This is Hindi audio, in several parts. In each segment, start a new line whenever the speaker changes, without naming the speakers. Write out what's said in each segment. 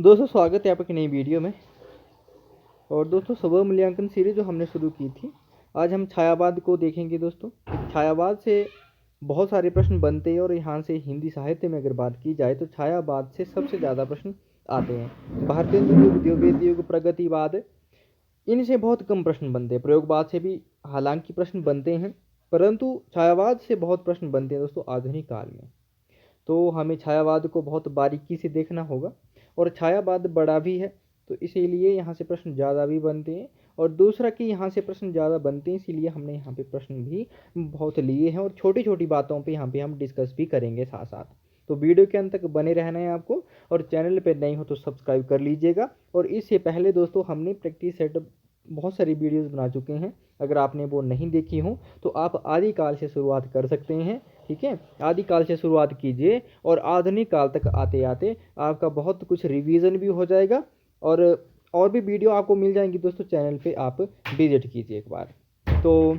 दोस्तों स्वागत है आपकी नई वीडियो में। और दोस्तों स्वभाव मूल्यांकन सीरीज जो हमने शुरू की थी, आज हम छायावाद को देखेंगे। दोस्तों छायावाद से बहुत सारे प्रश्न बनते हैं और यहाँ से हिंदी साहित्य में अगर बात की जाए तो छायावाद से सबसे ज़्यादा प्रश्न आते हैं। भारतीय युग, द्विवेदी युग, प्रगतिवाद, इनसे बहुत कम प्रश्न बनते हैं। प्रयोगवाद से भी हालांकि प्रश्न बनते हैं, परंतु छायावाद से बहुत प्रश्न बनते हैं दोस्तों आधुनिक काल में। तो हमें छायावाद को बहुत बारीकी से देखना होगा। और छायावाद बड़ा भी है, तो इसीलिए यहाँ से प्रश्न ज़्यादा भी बनते हैं। और दूसरा कि यहाँ से प्रश्न ज़्यादा बनते हैं, इसीलिए हमने यहाँ पे प्रश्न भी बहुत लिए हैं और छोटी छोटी बातों पे यहाँ पे हम डिस्कस भी करेंगे साथ साथ। तो वीडियो के अंत तक बने रहना है आपको। और चैनल पे नए हो तो सब्सक्राइब कर लीजिएगा। और इससे पहले दोस्तों हमने प्रैक्टिस सेट बहुत सारी वीडियोस बना चुके हैं, अगर आपने वो नहीं देखी हो तो आप आदिकाल से शुरुआत कर सकते हैं। ठीक है, आदिकाल से शुरुआत कीजिए और आधुनिक काल तक आते आते आपका बहुत कुछ रिवीजन भी हो जाएगा। और भी वीडियो आपको मिल जाएंगी दोस्तों, चैनल पे आप विजिट कीजिए एक बार। तो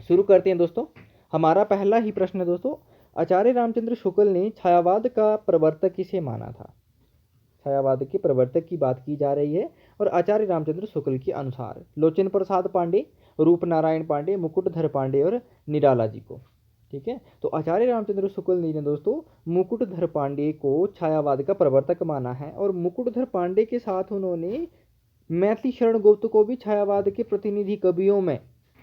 शुरू करते हैं दोस्तों। हमारा पहला ही प्रश्न है दोस्तों, आचार्य रामचंद्र शुक्ल ने छायावाद का प्रवर्तक किसे माना था? छायावाद के प्रवर्तक की बात की जा रही है। और आचार्य रामचंद्र शुक्ल के अनुसार लोचन प्रसाद पांडे, रूपनारायण पांडे, मुकुटधर पांडे और निराला जी को। ठीक है, तो आचार्य रामचंद्र शुक्ल जी ने दोस्तों मुकुटधर पांडे को छायावाद का प्रवर्तक माना है। और मुकुटधर पांडे के साथ उन्होंने मैथिली शरण गुप्त को भी छायावाद के प्रतिनिधि कवियों में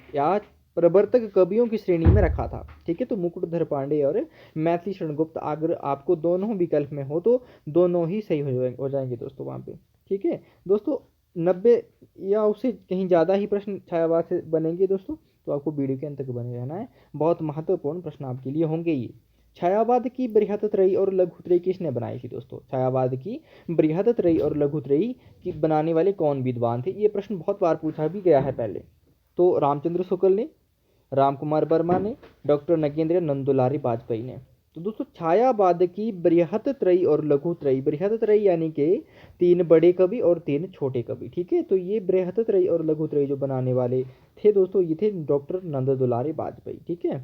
या प्रवर्तक कवियों की श्रेणी में रखा था। ठीक है, तो मुकुटधर पांडे और मैथिली शरण गुप्त, अगर आपको दोनों विकल्प में हो तो दोनों ही सही हो जाएंगे दोस्तों वहाँ पे। ठीक है दोस्तों, 90 या उससे कहीं ज़्यादा ही प्रश्न छायावाद से बनेंगे दोस्तों, तो आपको वीडियो के अंत तक बने रहना है। बहुत महत्वपूर्ण प्रश्न आपके लिए होंगे ये। छायावाद की बृहत्त्रयी और लघुत्रयी किसने बनाई थी दोस्तों? छायावाद की बृहत्त्रयी और लघुत्रयी की बनाने वाले कौन विद्वान थे? ये प्रश्न बहुत बार पूछा भी गया है पहले। तो रामचंद्र शुक्ल ने, राम कुमार वर्मा ने, डॉक्टर नगेंद्र नंदुलारी वाजपेयी ने। तो दोस्तों छायावाद की बृहत्त्रयी और लघुत्रयी, बृहत्त्रयी यानी कि 3 बड़े कवि और 3 छोटे कवि। ठीक है, तो ये बृहत्त्रयी और लघुत्रयी जो बनाने वाले थे दोस्तों, ये थे डॉक्टर नंदुलारी वाजपेयी। ठीक है,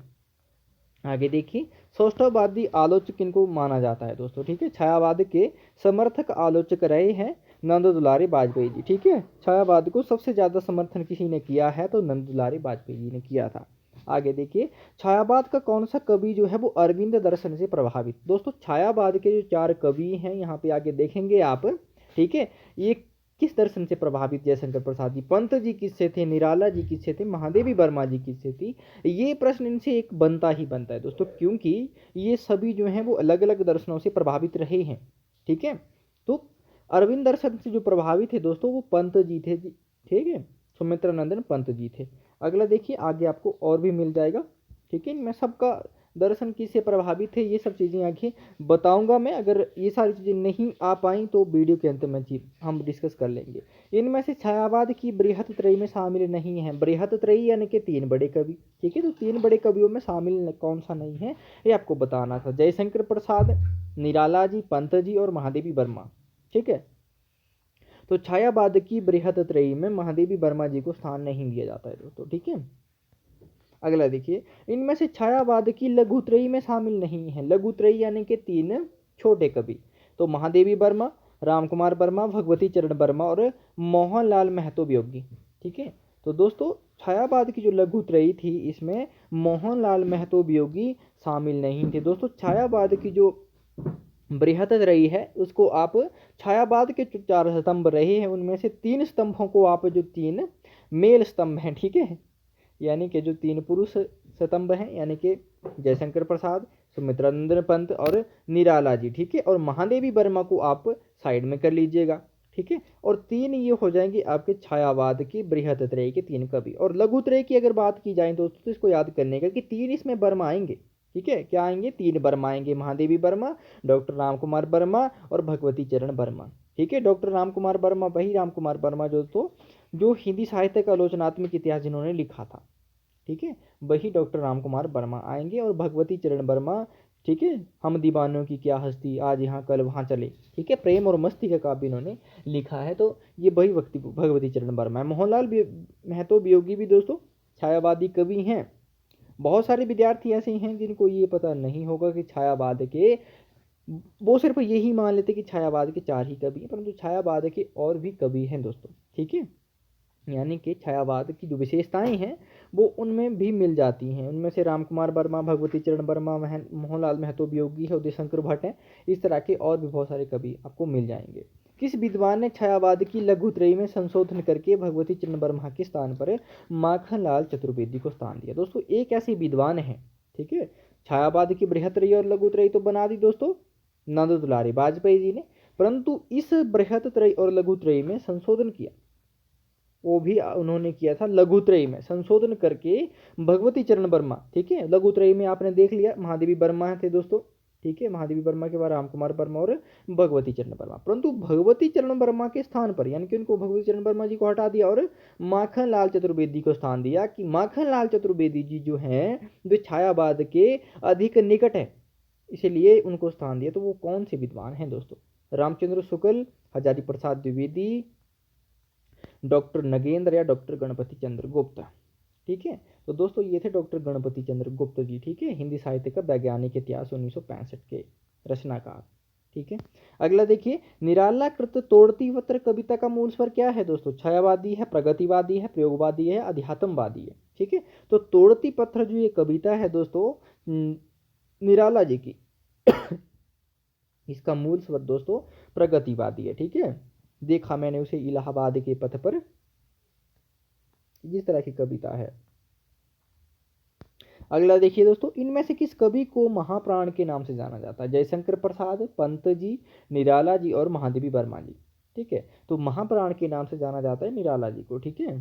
आगे देखिए, सौष्ठववादी आलोचक किनको माना जाता है दोस्तों? ठीक है, छायावाद के समर्थक आलोचक रहे हैं नंद दुलारी वाजपेयी जी। ठीक है, छायावाद को सबसे ज्यादा समर्थन किसी ने किया है तो नंद दुलारी वाजपेयी जी ने किया था। आगे देखिए, छायावाद का कौन सा कवि जो है वो अरविंद दर्शन से प्रभावित? दोस्तों छायावाद के जो 4 कवि हैं यहाँ पे आगे देखेंगे आप। ठीक है, ये किस दर्शन से प्रभावित? जयशंकर प्रसाद जी। पंत जी किससे थे? निराला जी किससे थे? महादेवी वर्मा जी किससे थी? ये प्रश्न इनसे एक बनता ही बनता है दोस्तों, क्योंकि ये सभी जो हैं वो अलग अलग दर्शनों से प्रभावित रहे हैं। ठीक है, तो अरविंद दर्शन से जो प्रभावित थे दोस्तों वो पंत जी थे जी। ठीक है, सुमित्रानंदन पंत जी थे। अगला देखिए, आगे आपको और भी मिल जाएगा। ठीक है, मैं सबका दर्शन किससे प्रभावित थे ये सब चीज़ें आगे बताऊंगा मैं। अगर ये सारी चीज़ें नहीं आ पाई तो वीडियो के अंत में हम डिस्कस कर लेंगे। इनमें से छायावाद की बृहत्त्रयी में शामिल नहीं है। बृहत्त्रयी यानी कि 3 बड़े कवि। ठीक है, तो 3 बड़े कवियों में शामिल कौन सा नहीं है ये आपको बताना था। जयशंकर प्रसाद, निराला जी, पंत जी और महादेवी वर्मा। ठीक है, तो छायावाद की बृहत्त्रयी में महादेवी वर्मा जी को स्थान नहीं दिया जाता है दोस्तों। ठीक है, अगला देखिए, इनमें से छायावाद की लघुत्रयी में शामिल नहीं है। लघुत्रयी यानी कि 3 छोटे कवि, तो महादेवी वर्मा, राम कुमार वर्मा, भगवती चरण वर्मा और मोहनलाल महतो वियोगी। ठीक है, तो दोस्तों छायावाद की जो लघुत्रयी थी इसमें मोहनलाल महतो वियोगी शामिल नहीं थे। दोस्तों छायावाद की जो बृहत्त्रयी है उसको आप, छायावाद के जो 4 स्तंभ रहे हैं उनमें से 3 स्तंभों को आप, जो 3 मेल स्तंभ हैं, ठीक है, यानी कि जो 3 पुरुष स्तंभ हैं, यानी कि जयशंकर प्रसाद, सुमित्रानंदन पंत और निराला जी। ठीक है, और महादेवी वर्मा को आप साइड में कर लीजिएगा। ठीक है, और 3 ये हो जाएंगे आपके छायावाद की बृहत्त्रयी के 3 कवि। और लघुत्रयी की अगर बात की जाए दोस्तों तो इसको याद करने का कि 3 इसमें वर्मा आएंगे। ठीक है, क्या आएंगे? 3 वर्मा आएंगे, महादेवी वर्मा, डॉक्टर राम कुमार वर्मा और भगवती चरण वर्मा। ठीक है, डॉक्टर राम कुमार वर्मा वही राम कुमार वर्मा जो हिंदी साहित्य का आलोचनात्मक इतिहास जिन्होंने लिखा था। ठीक है, वही डॉक्टर राम कुमार वर्मा आएंगे। और भगवती चरण वर्मा, ठीक है, हम दीवानों की क्या हस्ती, आज यहाँ कल वहाँ चले। ठीक है, प्रेम और मस्ती का काव्य इन्होंने लिखा है, तो ये वही व्यक्ति भगवती चरण वर्मा है। मोहनलाल महतो वियोगी भी दोस्तों छायावादी कवि हैं। बहुत सारे विद्यार्थी ऐसे हैं जिनको ये पता नहीं होगा कि छायावाद के वो सिर्फ यही मान लेते कि छायावाद के 4 ही कवि हैं, परंतु छायावाद के और भी कवि हैं दोस्तों, ठीक है। यानी कि छायावाद की जो विशेषताएं हैं वो उनमें भी मिल जाती हैं। उनमें से रामकुमार वर्मा, भगवती चरण वर्मा, मोहनलाल महतो वियोगी है, उदय शंकर भट्ट हैं। इस तरह के और भी बहुत सारे कवि आपको मिल जाएंगे। किस विद्वान ने छायावाद की लघुत्रयी में संशोधन करके भगवती चरण वर्मा के स्थान पर माखनलाल चतुर्वेदी को स्थान दिया? दोस्तों एक ऐसे विद्वान है, ठीक है, छायावाद की बृहत्रयी और लघुत्रयी तो बना दी दोस्तों नंद दुलारी वाजपेयी जी ने, परंतु इस बृहत्त्रयी और लघुत्रयी में संशोधन किया, वो भी उन्होंने किया था लघुत्रयी में संशोधन करके भगवती चरण वर्मा, ठीक है। लघुत्रयी में आपने देख लिया महादेवी वर्मा थे दोस्तों, ठीक है, महादेवी वर्मा के बाद रामकुमार वर्मा और भगवती चरण वर्मा, परंतु भगवती चरण वर्मा के स्थान पर यानी कि उनको भगवती चरण वर्मा जी को हटा दिया और माखन लाल चतुर्वेदी को स्थान दिया कि माखन लाल चतुर्वेदी जी जो हैं वे छायावाद के अधिक निकट है, इसलिए उनको स्थान दिया। तो वो कौन से विद्वान हैं दोस्तों? रामचंद्र शुक्ल, हजारी प्रसाद द्विवेदी, डॉक्टर नगेंद्र या डॉक्टर गणपति चंद्र गुप्त, ठीक है। तो दोस्तों ये थे डॉक्टर गणपति चंद्र गुप्त जी, ठीक है, हिंदी साहित्य का वैज्ञानिक इतिहास 1965 के रचनाकार, ठीक है। अगला देखिए, निराला कृत तोड़ती पत्र कविता का मूल स्वर क्या है दोस्तों? छायावादी है, प्रगतिवादी है, प्रयोगवादी है, अध्यात्मवादी है, ठीक है। तो तोड़ती पत्र जो ये कविता है दोस्तों निराला जी की इसका मूल स्वर दोस्तों प्रगतिवादी है, ठीक है। देखा मैंने उसे इलाहाबाद के पथ पर, जिस तरह की कविता है। अगला देखिए दोस्तों, इनमें से किस कवि को महाप्राण के नाम से जाना जाता है? जयशंकर प्रसाद, पंत जी, निराला जी और महादेवी वर्मा जी, ठीक है। तो महाप्राण के नाम से जाना जाता है निराला जी को, ठीक है।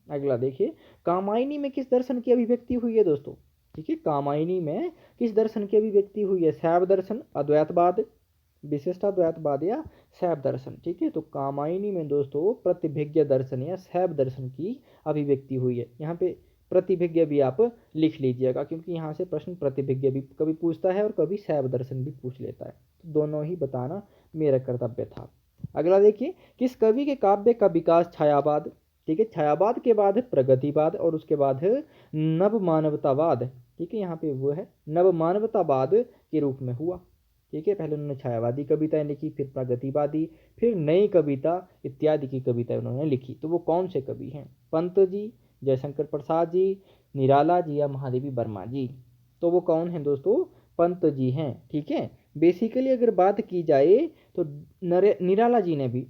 अगला देखिए, कामायनी में किस दर्शन की अभिव्यक्ति हुई है दोस्तों? ठीक है, कामायनी में किस दर्शन की अभिव्यक्ति हुई है? शैव दर्शन, अद्वैतवाद, विशिष्टाद्वैतवाद या शैव दर्शन, ठीक है। तो कामायनी में दोस्तों प्रतिभिज्ञ दर्शन या शैव दर्शन की अभिव्यक्ति हुई है। यहाँ पे प्रतिभिज्ञ भी आप लिख लीजिएगा, क्योंकि यहाँ से प्रश्न प्रतिभिज्ञ भी कभी पूछता है और कभी शैव दर्शन भी पूछ लेता है, तो दोनों ही बताना मेरा कर्तव्य था। अगला देखिए, किस कवि के काव्य का विकास छायावाद, ठीक है, छायावाद के बाद है प्रगतिवाद और उसके बाद है नव मानवतावाद, ठीक है, यहाँ पे वो है नव मानवतावाद के रूप में हुआ, ठीक है। पहले उन्होंने छायावादी कविताएं लिखी, फिर प्रगतिवादी, फिर नई कविता इत्यादि की कविताएं उन्होंने लिखी। तो वो कौन से कवि हैं? पंत जी, जयशंकर प्रसाद जी, निराला जी या महादेवी वर्मा जी? तो वो कौन है दोस्तों? पंत जी हैं, ठीक है। बेसिकली अगर बात की जाए तो निराला जी ने भी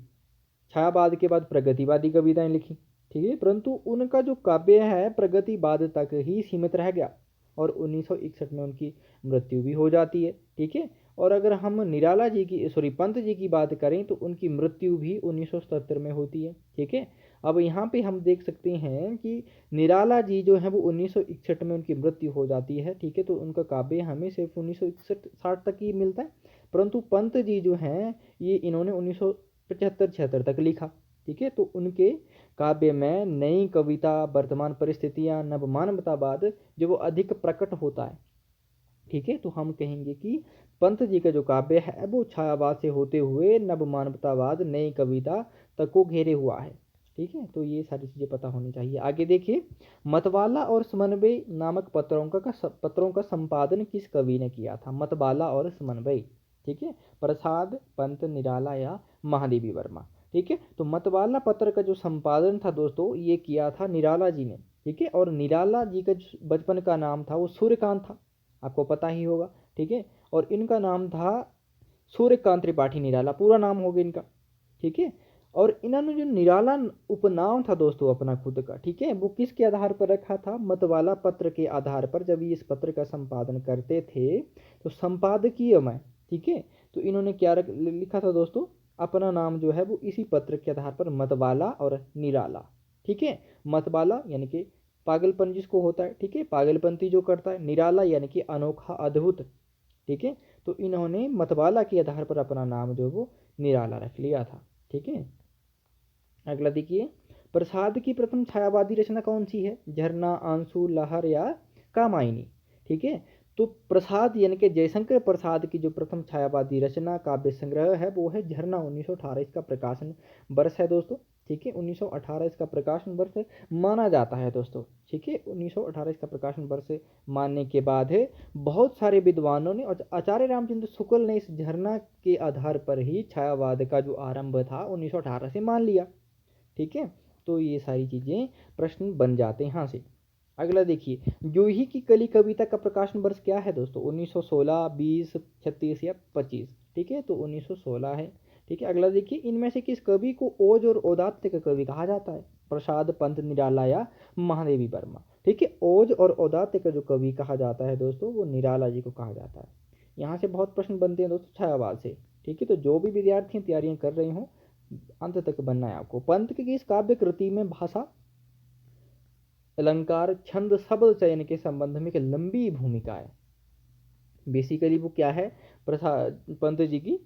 छायावाद के बाद प्रगतिवादी कविताएं लिखी, ठीक है, परंतु उनका जो काव्य है प्रगतिवाद तक ही सीमित रह गया और 1961 में उनकी मृत्यु भी हो जाती है, ठीक है। और अगर हम निराला जी की पंत जी की बात करें तो उनकी मृत्यु भी 1977 में होती है, ठीक है। अब यहाँ पे हम देख सकते हैं कि निराला जी जो है वो 1961 में उनकी मृत्यु हो जाती है, ठीक है। तो उनका काव्य हमें सिर्फ 1961-60 तक ही मिलता है, परंतु पंत जी जो हैं ये इन्होंने 1975-76 तक लिखा, ठीक है। तो उनके काव्य में नई कविता, वर्तमान परिस्थितियां, नव मानवतावाद जो वो अधिक प्रकट होता है, ठीक है। तो हम कहेंगे कि पंत जी का जो काव्य है वो छायावाद से होते हुए नव मानवतावाद, नई कविता तक को घेरे हुआ है, ठीक है। तो ये सारी चीज़ें पता होनी चाहिए। आगे देखिए, मतवाला और समन्वय नामक पत्रों का संपादन किस कवि ने किया था? मतवाला और समन्वय, ठीक है, प्रसाद, पंत, निराला या महादेवी वर्मा, ठीक है। तो मतवाला पत्र का जो संपादन था दोस्तों ये किया था निराला जी ने, ठीक है। और निराला जी का बचपन का नाम था वो सूर्यकांत था, आपको पता ही होगा, ठीक है। और इनका नाम था सूर्यकांत त्रिपाठी निराला, पूरा नाम हो गया इनका, ठीक है। और इन्होंने जो निराला उपनाम था दोस्तों अपना खुद का, ठीक है, वो किसके आधार पर रखा था? मतवाला पत्र के आधार पर। जब ये इस पत्र का संपादन करते थे तो संपादकीय में, ठीक है, तो इन्होंने क्या लिखा था दोस्तों? अपना नाम जो है वो इसी पत्र के आधार पर मतवाला और निराला, ठीक है। मतवाला यानी कि पागलपन जिसको होता है, ठीक है, पागलपंती जो करता है, निराला यानी कि अनोखा, अद्भुत, ठीक है। तो इन्होंने मतवाला के आधार पर अपना नाम जो वो निराला रख लिया था, ठीक है। अगला देखिए, प्रसाद की प्रथम छायावादी रचना कौन सी है? झरना, आंसू, लहर या कामायनी, ठीक है। तो प्रसाद यानी कि जयशंकर प्रसाद की जो प्रथम छायावादी रचना काव्य संग्रह है वो है झरना, 1918 इसका प्रकाशन वर्ष है दोस्तों, ठीक है। 1918 इसका प्रकाशन वर्ष माना जाता है दोस्तों, ठीक है। 1918 इसका प्रकाशन वर्ष मानने के बाद है बहुत सारे विद्वानों ने और आचार्य रामचंद्र शुक्ल ने इस झरना के आधार पर ही छायावाद का जो आरंभ था 1918 से मान लिया, ठीक है। तो ये सारी चीजें प्रश्न बन जाते हैं यहाँ से। अगला देखिए, जूही की कली कविता का प्रकाशन वर्ष क्या है दोस्तों? 1916, 20, 36 या 25, ठीक है। तो 1916 है, ठीक है। अगला देखिए, इनमें से किस कवि को ओज और औदात्य का कवि कहा जाता है? प्रसाद, पंत, निराला या महादेवी वर्मा, ठीक है। ओज और औदात्य का जो कवि कहा जाता है दोस्तों वो निराला जी को कहा जाता है। यहाँ से बहुत प्रश्न बनते हैं दोस्तों छायावाद से, ठीक है। तो जो भी विद्यार्थी तैयारियां कर रहे हो अंत तक बनना है आपको। पंत की इस काव्य कृति में भाषा, अलंकार, छंद, शब्द चयन के संबंध में एक लंबी भूमिका है। बेसिकली वो क्या है? पंत जी की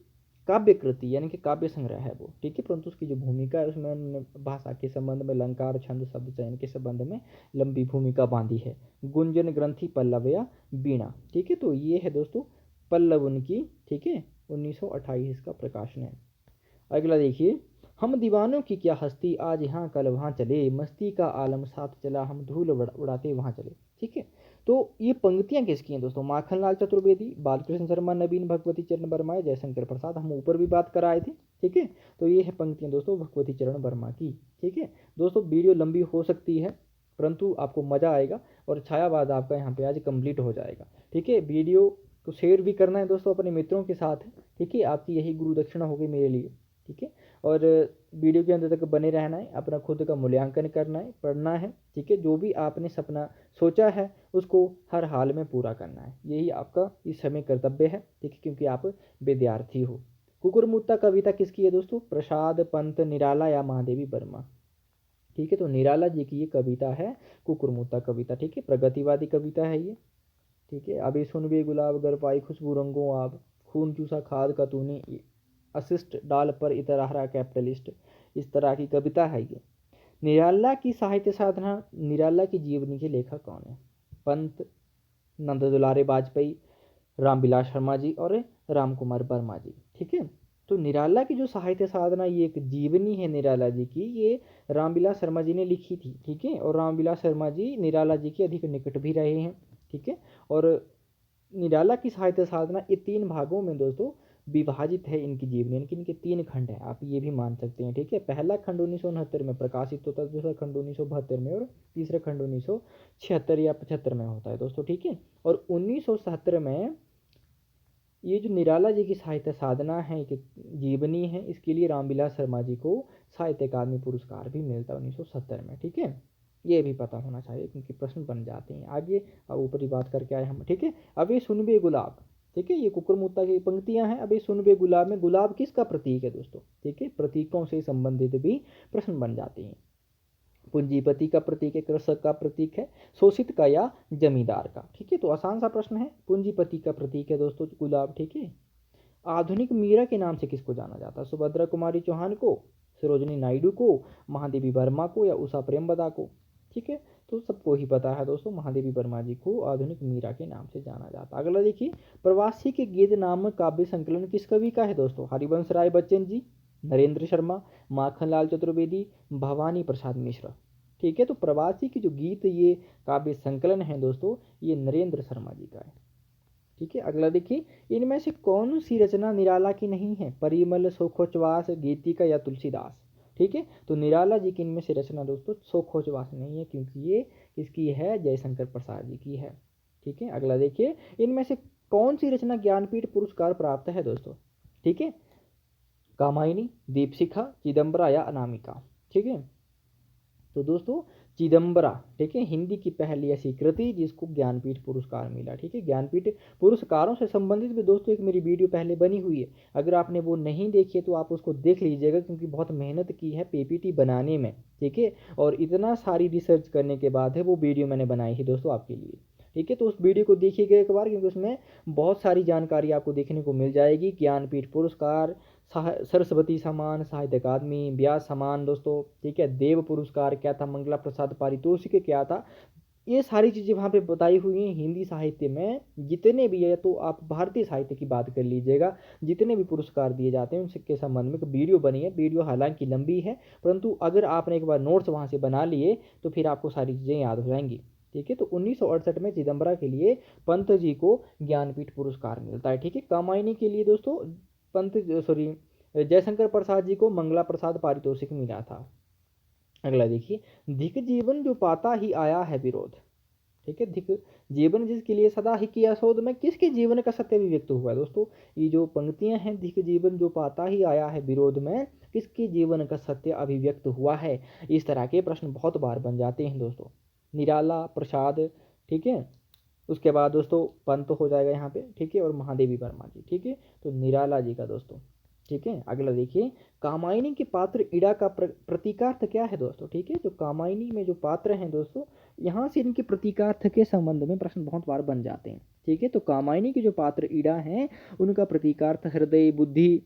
काव्य कृति यानी कि काव्य संग्रह है वो, ठीक है। परंतु उसकी जो भूमिका है उसमें उन्होंने भाषा के संबंध में, अलंकार, छंद, शब्द चयन के संबंध में लंबी भूमिका बांधी है। गुंजन ग्रंथि, पल्लव या वीणा, ठीक है। तो ये है दोस्तों पल्लव उनकी, ठीक है। 1928 इसका प्रकाशन है। अगला देखिए, हम दीवानों की क्या हस्ती, आज यहाँ कल वहाँ चले, मस्ती का आलम साथ चला, हम धूल उड़ाते वहाँ चले, ठीक है। तो ये पंक्तियां किसकी हैं दोस्तों? माखनलाल चतुर्वेदी, बालकृष्ण शर्मा, नवीन भगवती चरण वर्मा, जयशंकर प्रसाद, हम ऊपर भी बात कराए थे, ठीक है। तो ये है पंक्तियां दोस्तों भगवती चरण वर्मा की, ठीक है। दोस्तों वीडियो लंबी हो सकती है परंतु आपको मजा आएगा और छायावाद आपका यहाँ पे आज कंप्लीट हो जाएगा, ठीक है। वीडियो को शेयर भी करना है दोस्तों अपने मित्रों के साथ, ठीक है। आपकी यही गुरु दक्षिणा होगी मेरे लिए, ठीक है। और वीडियो के अंत तक बने रहना है, अपना खुद का मूल्यांकन करना है, पढ़ना है, ठीक है। जो भी आपने सपना सोचा है उसको हर हाल में पूरा करना है, यही आपका इस समय कर्तव्य है, ठीक है, क्योंकि आप विद्यार्थी हो। कुकुरमुत्ता कविता किसकी है दोस्तों? प्रसाद, पंत, निराला या महादेवी वर्मा, ठीक है। तो निराला जी की ये कविता है कुकुरमुत्ता कविता, ठीक है। प्रगतिवादी कविता है ये, ठीक है। अभी सुन वे गुलाब गर पाई खुशबू रंगों आप, खून चूसा खाद का तूने असिस्ट डाल पर इतराहरा कैपिटलिस्ट, इस तरह की कविता है ये। निराला की साहित्य साधना, निराला की जीवनी के लेखक कौन है? पंत, नंद दुलारे वाजपेयी, रामविलास शर्मा जी और राम कुमार वर्मा जी, ठीक है। तो निराला की जो साहित्य साधना, ये एक जीवनी है निराला जी की, ये रामविलास शर्मा जी ने लिखी थी, ठीक है। और रामविलास शर्मा जी निराला जी के अधिक निकट भी रहे हैं, ठीक है। और निराला की साहित्य साधना ये 3 भागों में दोस्तों विभाजित है इनकी जीवनी, यानी कि इनके 3 खंड हैं, आप ये भी मान सकते हैं, ठीक है। पहला खंड 1969 में प्रकाशित होता है, दूसरा खंड 1972 में और तीसरा खंड 1976 या 75 में होता है दोस्तों, ठीक है। और 1977 में ये जो निराला जी की साहित्य साधना है, कि जीवनी है, इसके लिए रामविलास शर्मा जी को साहित्य अकादमी पुरस्कार भी मिलता है 1970 में, ठीक है। ये भी पता होना चाहिए क्योंकि प्रश्न बन जाते हैं आगे। अब ऊपर ही बात करके आए हम, ठीक है। अब ये सुनबे गुलाब, ठीक है, ये कुकुरमुत्ता की पंक्तियां हैं। अब ये सुनबे गुलाब में गुलाब किसका प्रतीक है दोस्तों? ठीक है, प्रतीकों से संबंधित भी प्रश्न बन जाते हैं। पूंजीपति का प्रतीक है, कृषक का प्रतीक है, शोषित का या जमींदार का, ठीक है। तो आसान सा प्रश्न है। पूंजीपति का प्रतीक है दोस्तों गुलाब, ठीक है। आधुनिक मीरा के नाम से किसको जाना जाता है? सुभद्रा कुमारी चौहान को, सरोजनी नायडू को, महादेवी वर्मा को या उषा प्रेमवदा को, ठीक है। तो सबको ही पता है दोस्तों, महादेवी वर्मा जी को आधुनिक मीरा के नाम से जाना जाता है। अगला देखिए, प्रवासी के गीत नामक काव्य संकलन किस कवि का है दोस्तों? हरिवंश राय बच्चन जी, नरेंद्र शर्मा, माखनलाल चतुर्वेदी, भवानी प्रसाद मिश्र, ठीक है। तो प्रवासी की जो गीत ये काव्य संकलन है दोस्तों, ये नरेंद्र शर्मा जी का है, ठीक है। अगला देखिए, इनमें से कौन सी रचना निराला की नहीं है? परिमल, शोकोच्वास, गीतिका या तुलसीदास, ठीक है। तो निराला जी की इनमें से रचना दोस्तों शोकोच्वास नहीं है, क्योंकि ये किसकी है? जयशंकर प्रसाद जी की है, ठीक है। अगला देखिए, इनमें से कौन सी रचना ज्ञानपीठ पुरस्कार प्राप्त है दोस्तों? ठीक है, कामायनी, दीपशिखा, चिदम्बरा या अनामिका, ठीक है। तो दोस्तों चिदम्बरा, ठीक है, हिंदी की पहली ऐसी कृति जिसको ज्ञानपीठ पुरस्कार मिला, ठीक है। ज्ञानपीठ पुरस्कारों से संबंधित भी दोस्तों एक मेरी वीडियो पहले बनी हुई है, अगर आपने वो नहीं देखी है तो आप उसको देख लीजिएगा, क्योंकि बहुत मेहनत की है पीपीटी बनाने में, ठीक है। और इतना सारी रिसर्च करने के बाद है वो वीडियो मैंने बनाई है दोस्तों आपके लिए, ठीक है। तो उस वीडियो को देखिएगा एक बार, क्योंकि उसमें बहुत सारी जानकारी आपको देखने को मिल जाएगी। ज्ञानपीठ पुरस्कार, सरस्वती सम्मान, साहित्य अकादमी, व्यास सम्मान दोस्तों, ठीक है, देव पुरस्कार क्या था, मंगला प्रसाद पारितोषिक क्या था, ये सारी चीज़ें वहाँ पे बताई हुई हैं हिंदी साहित्य में। जितने भी है, तो आप भारतीय साहित्य की बात कर लीजिएगा, जितने भी पुरस्कार दिए जाते हैं उनके संबंध में वीडियो बनी है। वीडियो हालांकि लंबी है, परंतु अगर आपने एक बार नोट्स वहाँ से बना लिए तो फिर आपको सारी चीज़ें याद हो जाएंगी। ठीक है, तो 1968 में चिदम्बरा के लिए पंत जी को ज्ञानपीठ पुरस्कार मिलता है। ठीक है, कामायनी के लिए दोस्तों पंत सॉरी जयशंकर प्रसाद जी को मंगला प्रसाद पारितोषिक मिला था। अगला देखिए, धिक जीवन जो पाता ही आया है विरोध। ठीक है, धिक जीवन जिसके लिए सदा ही किया शोध में किसके जीवन का सत्य अभिव्यक्त हुआ है दोस्तों। ये जो पंक्तियां हैं, धिक जीवन जो पाता ही आया है विरोध में किसके जीवन का सत्य अभिव्यक्त हुआ है। इस तरह के प्रश्न बहुत बार बन जाते हैं दोस्तों। निराला प्रसाद, ठीक है, उसके बाद दोस्तों पंत हो जाएगा यहाँ पे। ठीक है, और महादेवी वर्मा जी। ठीक है, तो निराला जी का दोस्तों। ठीक है, अगला देखिए, कामायनी के पात्र इड़ा का प्रतीकार्थ क्या है दोस्तों। ठीक है, जो कामायनी में जो पात्र हैं दोस्तों, यहाँ से इनके प्रतीकार्थ के संबंध में प्रश्न बहुत बार बन जाते हैं। ठीक है, तो कामायनी के जो पात्र इड़ा हैं उनका प्रतीकार्थ हृदय, बुद्धि,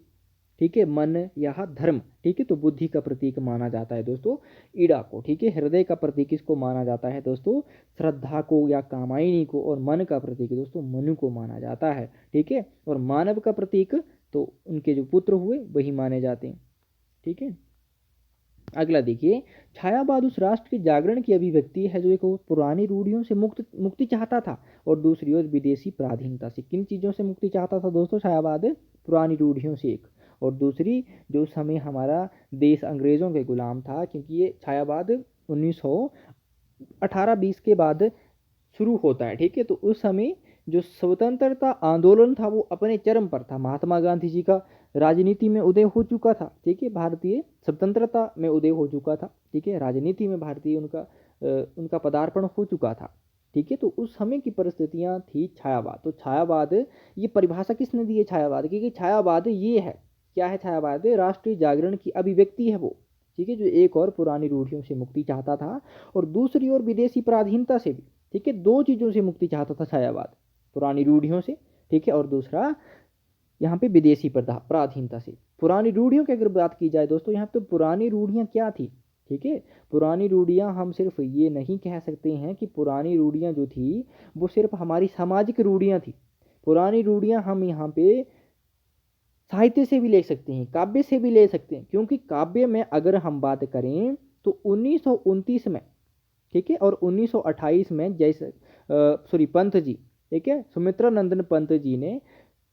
ठीक है, मन या धर्म। ठीक है, तो बुद्धि का प्रतीक माना जाता है दोस्तों ईड़ा को। ठीक है, हृदय का प्रतीक किसको माना जाता है दोस्तों, श्रद्धा को या कामायनी को। और मन का प्रतीक दोस्तों मनु को माना जाता है। ठीक है, और मानव का प्रतीक तो उनके जो पुत्र हुए वही माने जाते हैं। ठीक है, अगला देखिए, छायावाद उस राष्ट्र के जागरण की अभिव्यक्ति है जो एक पुरानी रूढ़ियों से मुक्ति चाहता था, और दूसरी ओर विदेशी पराधीनता से। किन चीज़ों से मुक्ति चाहता था दोस्तों छायावाद, पुरानी रूढ़ियों से एक, और दूसरी जो समय हमारा देश अंग्रेज़ों के गुलाम था, क्योंकि ये छायावाद 1918-20 के बाद शुरू होता है। ठीक है, तो उस समय जो स्वतंत्रता आंदोलन था वो अपने चरम पर था। महात्मा गांधी जी का राजनीति में उदय हो चुका था। ठीक है, भारतीय स्वतंत्रता में उदय हो चुका था। ठीक है, राजनीति में भारतीय उनका पदार्पण हो चुका था। ठीक है, तो उस समय की परिस्थितियां थी छायावाद। तो छायावाद, ये परिभाषा किसने दी है छायावाद की, कि छायावाद ये है, क्या है छायावाद, राष्ट्रीय जागरण की अभिव्यक्ति है वो। ठीक है, जो एक और पुरानी रूढ़ियों से मुक्ति चाहता था, और दूसरी ओर विदेशी पराधीनता से भी। ठीक है, दो चीज़ों से मुक्ति चाहता था छायावाद, पुरानी रूढ़ियों से, ठीक है, और दूसरा यहाँ पे विदेशी पराधीनता से। पुरानी रूढ़ियों की अगर बात की जाए दोस्तों, यहाँ पे पुरानी रूढ़ियाँ क्या थी। ठीक है, पुरानी रूढ़ियाँ हम सिर्फ ये नहीं कह सकते हैं कि पुरानी रूढ़ियाँ जो थी वो सिर्फ हमारी सामाजिक रूढ़ियाँ थी। पुरानी रूढ़ियाँ हम यहाँ पे साहित्य से भी ले सकते हैं, काव्य से भी ले सकते हैं, क्योंकि काव्य में अगर हम बात करें तो 1929 में, ठीक है, और 1928 में जैसे पंत जी, ठीक है, सुमित्रा नंदन पंत जी ने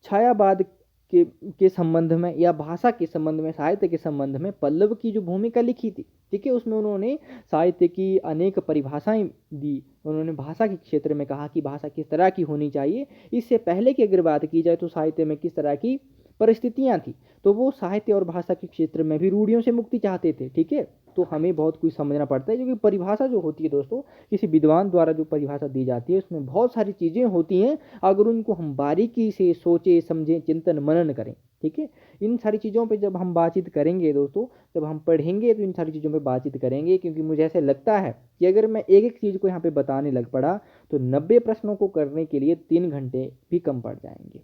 छायावाद के संबंध में या भाषा के संबंध में, साहित्य के संबंध में पल्लव की जो भूमिका लिखी थी। ठीक है, उसमें उन्होंने साहित्य की अनेक परिभाषाएं दी। उन्होंने भाषा के क्षेत्र में कहा कि भाषा किस तरह की होनी चाहिए। इससे पहले की अगर बात की जाए तो साहित्य में किस तरह की परिस्थितियां थी, तो वो साहित्य और भाषा के क्षेत्र में भी रूढ़ियों से मुक्ति चाहते थे। ठीक है, तो हमें बहुत कुछ समझना पड़ता है, क्योंकि परिभाषा जो होती है दोस्तों, किसी विद्वान द्वारा जो परिभाषा दी जाती है उसमें बहुत सारी चीज़ें होती हैं। अगर उनको हम बारीकी से सोचे समझें, चिंतन मनन करें, ठीक है, इन सारी चीज़ों पे जब हम बातचीत करेंगे दोस्तों, जब हम पढ़ेंगे तो इन सारी चीज़ों पे बातचीत करेंगे। क्योंकि मुझे ऐसे लगता है कि अगर मैं एक एक चीज़ को यहाँ पे बताने लग पड़ा तो 90 प्रश्नों को करने के लिए 3 घंटे भी कम पड़ जाएंगे।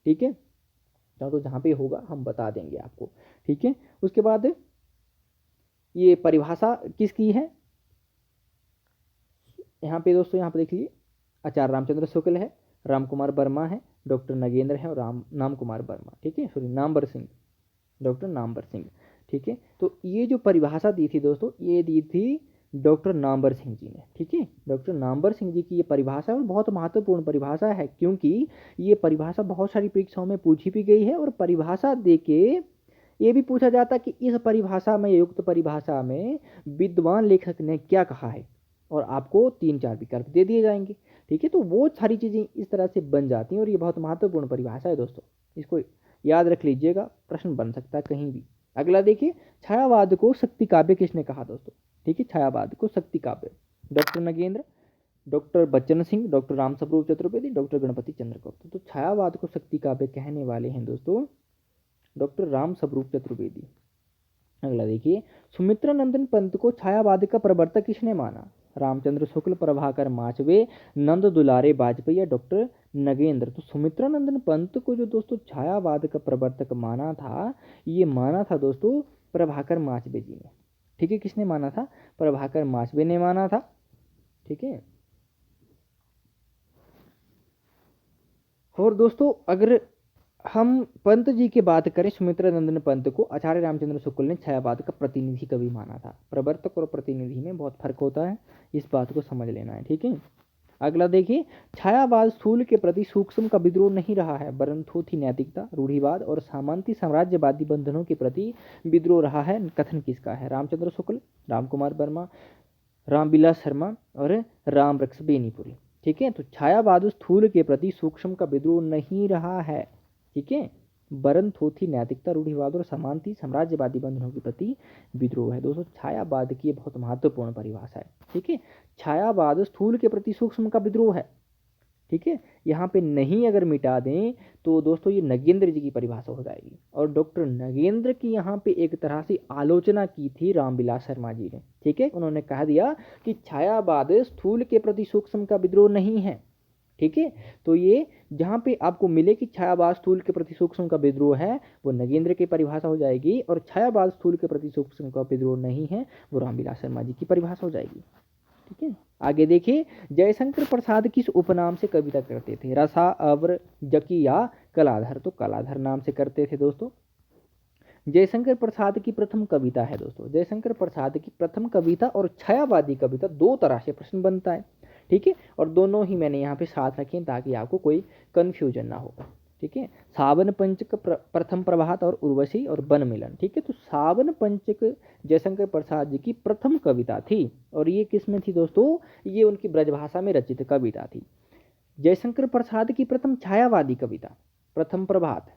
ठीक है, तो जहाँ पे होगा हम बता देंगे आपको। ठीक है, उसके बाद ये परिभाषा किसकी है, यहाँ पे दोस्तों, यहाँ पे देखिए, आचार्य रामचंद्र शुक्ल है, राम कुमार वर्मा है, डॉक्टर नगेंद्र है, और नाम कुमार वर्मा। ठीक है, सॉरी नामवर सिंह, डॉक्टर नामवर सिंह। ठीक है, तो ये जो परिभाषा दी थी दोस्तों, ये दी थी डॉक्टर नामवर सिंह जी ने। ठीक है, डॉक्टर नामवर सिंह जी की ये परिभाषा है, और बहुत महत्वपूर्ण परिभाषा है, क्योंकि ये परिभाषा बहुत सारी परीक्षाओं में पूछी भी गई है। और परिभाषा दे के ये भी पूछा जाता कि इस परिभाषा में, युक्त परिभाषा में विद्वान लेखक ने क्या कहा है, और आपको 3-4 विकल्प दे दिए जाएंगे। ठीक है, तो वो सारी चीज़ें इस तरह से बन जाती हैं, और ये बहुत महत्वपूर्ण परिभाषा है दोस्तों, इसको याद रख लीजिएगा, प्रश्न बन सकता है कहीं भी। अगला देखिए, छायावाद को शक्ति काव्य किसने कहा दोस्तों। ठीक है, छायावाद को शक्ति काव्य doctor Nagendra, doctor Bachchan Singh, doctor Ramswaroop Chaturvedi, doctor Ganpati Chandragupta. तो छायावाद को शक्ति काव्य कहने वाले हैं दोस्तों डॉक्टर रामस्वरूप चतुर्वेदी। अगला देखिए, सुमित्रा नंदन पंत को छायावाद का प्रवर्तक किसने माना। रामचंद्र शुक्ल, प्रभाकर माचवे, नंद दुलारे वाजपेयी या डॉक्टर नगेंद्र। तो सुमित्रा नंदन पंत को जो दोस्तों छायावाद का प्रवर्तक माना था, ये माना था दोस्तों प्रभाकर माचवे जी ने। ठीक है, किसने माना था, प्रभाकर माचवे ने माना था। ठीक है, और दोस्तों अगर हम पंत जी की बात करें, सुमित्रा नंदन पंत को आचार्य रामचंद्र शुक्ल ने छायावाद का प्रतिनिधि कवि माना था। प्रवर्तक और प्रतिनिधि में बहुत फर्क होता है, इस बात को समझ लेना है, ठीक है। अगला देखिए, छायावाद स्थूल के प्रति सूक्ष्म का विद्रोह नहीं रहा है, वरन थोथी नैतिकता, रूढ़िवाद और सामंती साम्राज्यवादी बंधनों के प्रति विद्रोह रहा है। कथन किसका है? रामचंद्र शुक्ल, रामकुमार वर्मा, रामविलास शर्मा और राम वृक्ष बेनीपुरी, ठीक है। तो छायावाद स्थूल के प्रति सूक्ष्म का विद्रोह नहीं रहा है, ठीक है, वरन थोथी नैतिकता, रूढ़िवाद और समानती साम्राज्यवादी बंधनों के प्रति विद्रोह है। दोस्तों छायावाद की बहुत महत्वपूर्ण परिभाषा है, ठीक है। छायावाद स्थूल के प्रति सूक्ष्म का विद्रोह है, ठीक है। यहाँ पे नहीं अगर मिटा दें तो दोस्तों ये नगेंद्र जी की परिभाषा हो जाएगी, और डॉक्टर नगेंद्र की यहाँ पे एक तरह से आलोचना की थी रामविलास शर्मा जी ने, ठीक है। उन्होंने कह दिया कि छायावाद स्थूल के प्रति सूक्ष्म का विद्रोह नहीं है, ठीक है। तो ये जहाँ पे आपको मिले कि छायावाद स्थूल के प्रति सूक्ष्म का विद्रोह है, वो नगेंद्र की परिभाषा हो जाएगी, और छायावाद स्थूल के प्रति सूक्ष्म का विद्रोह नहीं है, वो रामविलास शर्मा जी की परिभाषा हो जाएगी, ठीक है। आगे देखिए, जयशंकर प्रसाद किस उपनाम से कविता करते थे? रसा, अवर, जकी या कलाधर? तो कलाधर नाम से करते थे दोस्तों। जयशंकर प्रसाद की प्रथम कविता है दोस्तों, जयशंकर प्रसाद की प्रथम कविता और छायावादी कविता, दो तरह से प्रश्न बनता है, ठीक है। और दोनों ही मैंने यहाँ पे साथ रखे ताकि आपको कोई कंफ्यूजन ना हो, ठीक है। सावन पंचक, प्रथम प्रभात और उर्वशी और वन मिलन, ठीक है। तो सावन पंचक जयशंकर प्रसाद जी की प्रथम कविता थी, और ये किस में थी दोस्तों? ये उनकी ब्रजभाषा में रचित कविता थी। जयशंकर प्रसाद की प्रथम छायावादी कविता प्रथम प्रभात,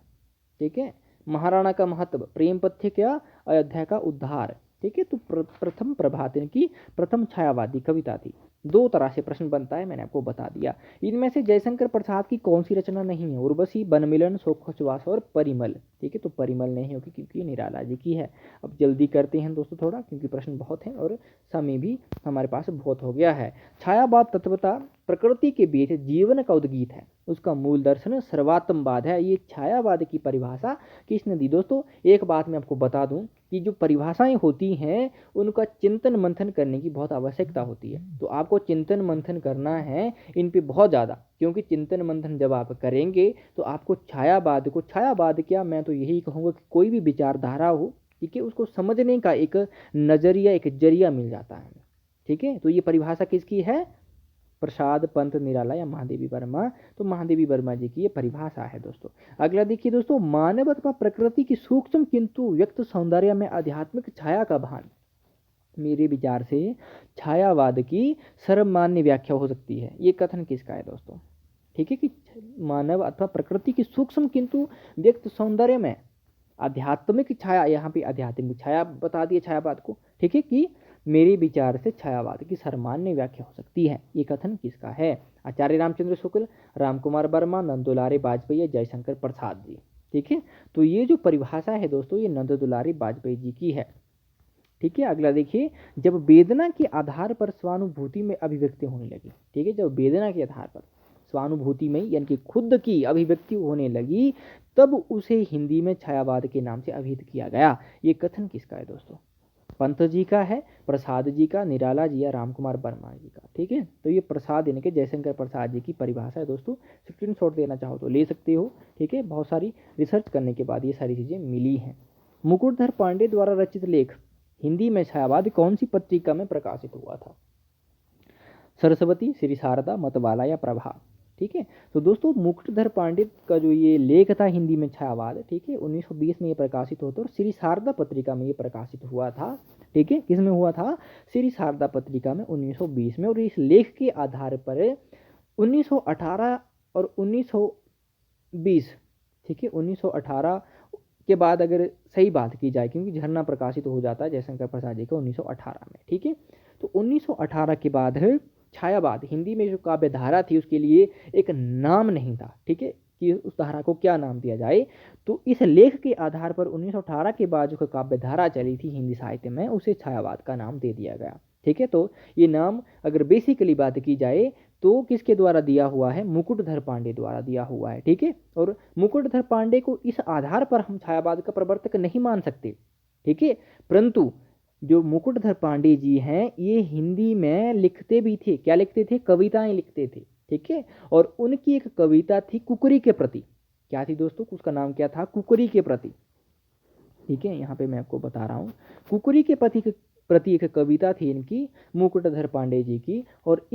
ठीक है। महाराणा का महत्व, प्रेम पथ्य क्या, अयोध्या का उद्धार, ठीक है। तो प्रथम प्रभात की प्रथम छायावादी कविता थी। दो तरह से प्रश्न बनता है, मैंने आपको बता दिया। इनमें से जयशंकर प्रसाद की कौन सी रचना नहीं है? उर्वशी, वनमिलन, शोकोच्छ्वास और परिमल, ठीक है। तो परिमल नहीं होगी क्योंकि निराला जी की है। अब जल्दी करते हैं दोस्तों थोड़ा, क्योंकि प्रश्न बहुत हैं और समय भी हमारे पास बहुत हो गया है। छायावाद तत्वता प्रकृति के बीच जीवन का उद्गीत है, उसका मूल दर्शन सर्वात्मवाद है। ये छायावाद की परिभाषा किसने दी दोस्तों? एक बात मैं आपको बता दूं कि जो परिभाषाएं होती हैं उनका चिंतन मंथन करने की बहुत आवश्यकता होती है। तो आपको चिंतन मंथन करना है इन पे बहुत ज़्यादा, क्योंकि चिंतन मंथन जब आप करेंगे तो आपको छायावाद को, छायावाद क्या, मैं तो यही कहूँगा कि कोई भी विचारधारा हो, ठीक है, उसको समझने का एक नज़रिया, एक जरिया मिल जाता है, ठीक है। तो ये परिभाषा किसकी है? प्रसाद, पंत, निराला या महादेवी वर्मा। तो महादेवी वर्मा जी की ये परिभाषा है दोस्तों। अगला देखिए दोस्तों, मानव अथवा प्रकृति की सूक्ष्म किंतु व्यक्त सौंदर्य में आध्यात्मिक छाया का भान। मेरे विचार से छायावाद की सर्वमान्य व्याख्या हो सकती है। ये कथन किसका है दोस्तों? ठीक है, कि मानव अथवा प्रकृति की सूक्ष्म किंतु व्यक्त सौंदर्य में आध्यात्मिक छाया, यहाँ पे आध्यात्मिक छाया बता दिए छायावाद को, ठीक है, कि मेरे विचार से छायावाद की सर्वमान्य व्याख्या हो सकती है। ये कथन किसका है? आचार्य रामचंद्र शुक्ल, रामकुमार वर्मा, नंदुलारी वाजपेयी, जयशंकर प्रसाद जी, ठीक है। तो ये जो परिभाषा है दोस्तों, ये नंदुलारी वाजपेयी जी की है, ठीक है। अगला देखिए, जब वेदना के आधार पर स्वानुभूति में अभिव्यक्ति होने लगी, ठीक है, जब वेदना के आधार पर स्वानुभूति में यानी कि खुद की अभिव्यक्ति होने लगी, तब उसे हिंदी में छायावाद के नाम से अभिहित किया गया। ये कथन किसका है दोस्तों? पंत जी का है, प्रसाद जी का, निराला जी या रामकुमार वर्मा जी का, ठीक है। तो ये प्रसाद यानी कि जयशंकर प्रसाद जी की परिभाषा है दोस्तों। स्क्रीनशॉट देना चाहो तो ले सकते हो, ठीक है। बहुत सारी रिसर्च करने के बाद ये सारी चीज़ें मिली हैं। मुकुटधर पांडे द्वारा रचित लेख हिंदी में छायावाद कौन सी पत्रिका में प्रकाशित हुआ था? सरस्वती, श्री शारदा, मतवाला या प्रभा, ठीक है। तो दोस्तों मुकुटधर पांडे का जो ये लेख था हिंदी में छायावाद, ठीक है, 1920 में ये प्रकाशित होता, और श्री शारदा पत्रिका में ये प्रकाशित हुआ था, ठीक है। किस में हुआ था? श्री शारदा पत्रिका में 1920 में। और इस लेख के आधार पर 1918 और 1920, ठीक है, 1918 के बाद अगर सही बात की जाए, क्योंकि झरना प्रकाशित हो जाता है जयशंकर प्रसाद जी का 1918 में, ठीक है। तो 1918 के बाद छायावाद हिंदी में जो काव्य धारा थी उसके लिए एक नाम नहीं था, ठीक है, कि उस धारा को क्या नाम दिया जाए। तो इस लेख के आधार पर 1918 के बाद जो काव्य धारा चली थी हिंदी साहित्य में, उसे छायावाद का नाम दे दिया गया, ठीक है। तो ये नाम अगर बेसिकली बात की जाए तो किसके द्वारा दिया हुआ है? मुकुटधर पांडे द्वारा दिया हुआ है, ठीक है। और मुकुटधर पांडे को इस आधार पर हम छायावाद का प्रवर्तक नहीं मान सकते, ठीक है। परंतु जो मुकुटधर पांडे जी हैं ये हिंदी में लिखते भी थे। क्या लिखते थे? कविताएं लिखते थे, ठीक है। और उनकी एक कविता थी कुकरी के प्रति। क्या थी दोस्तों? उसका नाम क्या था? कुकरी के प्रति। ठीक है, यहाँ पे मैं आपको बता रहा हूँ। कुकरी के प्रति एक कविता थी इनकी, मुकुटधर पांडे जी की। और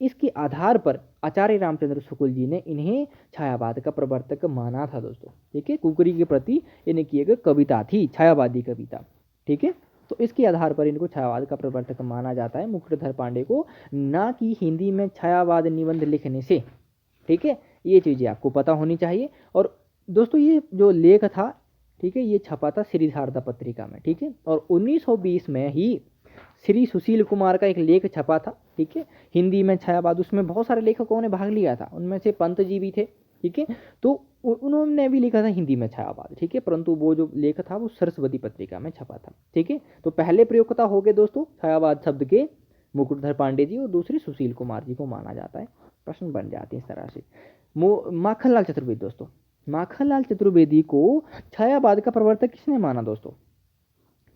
इसके आधार पर आचार्य रामचंद्र शुक्ल जी ने इन्हें छायावाद का प्रवर्तक माना था दोस्तों। ठीक है, कुकरी के प्रति इनकी एक कविता थी, छायावादी कविता। ठीक है, तो इसके आधार पर इनको छायावाद का प्रवर्तक माना जाता है, मुकुटधर पांडे को, ना कि हिंदी में छायावाद निबंध लिखने से। ठीक है, ये चीज़ें आपको पता होनी चाहिए। और दोस्तों ये जो लेख था, ठीक है, ये छपा था श्री शारदा पत्रिका में। ठीक है, और 1920 में ही श्री सुशील कुमार का एक लेख छपा था। ठीक है, हिंदी में छायावाद, उसमें बहुत सारे लेखकों ने भाग लिया था, उनमें से पंत जी भी थे। ठीक है, तो उन्होंने भी लिखा था हिंदी में छायावाद। ठीक है, परंतु वो जो लेख था वो सरस्वती पत्रिका में छपा था। ठीक है, तो पहले प्रयोक्ता हो गए दोस्तों छायावाद शब्द के मुकुटधर पांडे जी, और दूसरे सुशील कुमार जी को माना जाता है। प्रश्न बन जाते हैं इस तरह से। माखनलाल चतुर्वेदी दोस्तों, माखनलाल चतुर्वेदी को छायावाद का प्रवर्तक किसने माना दोस्तों?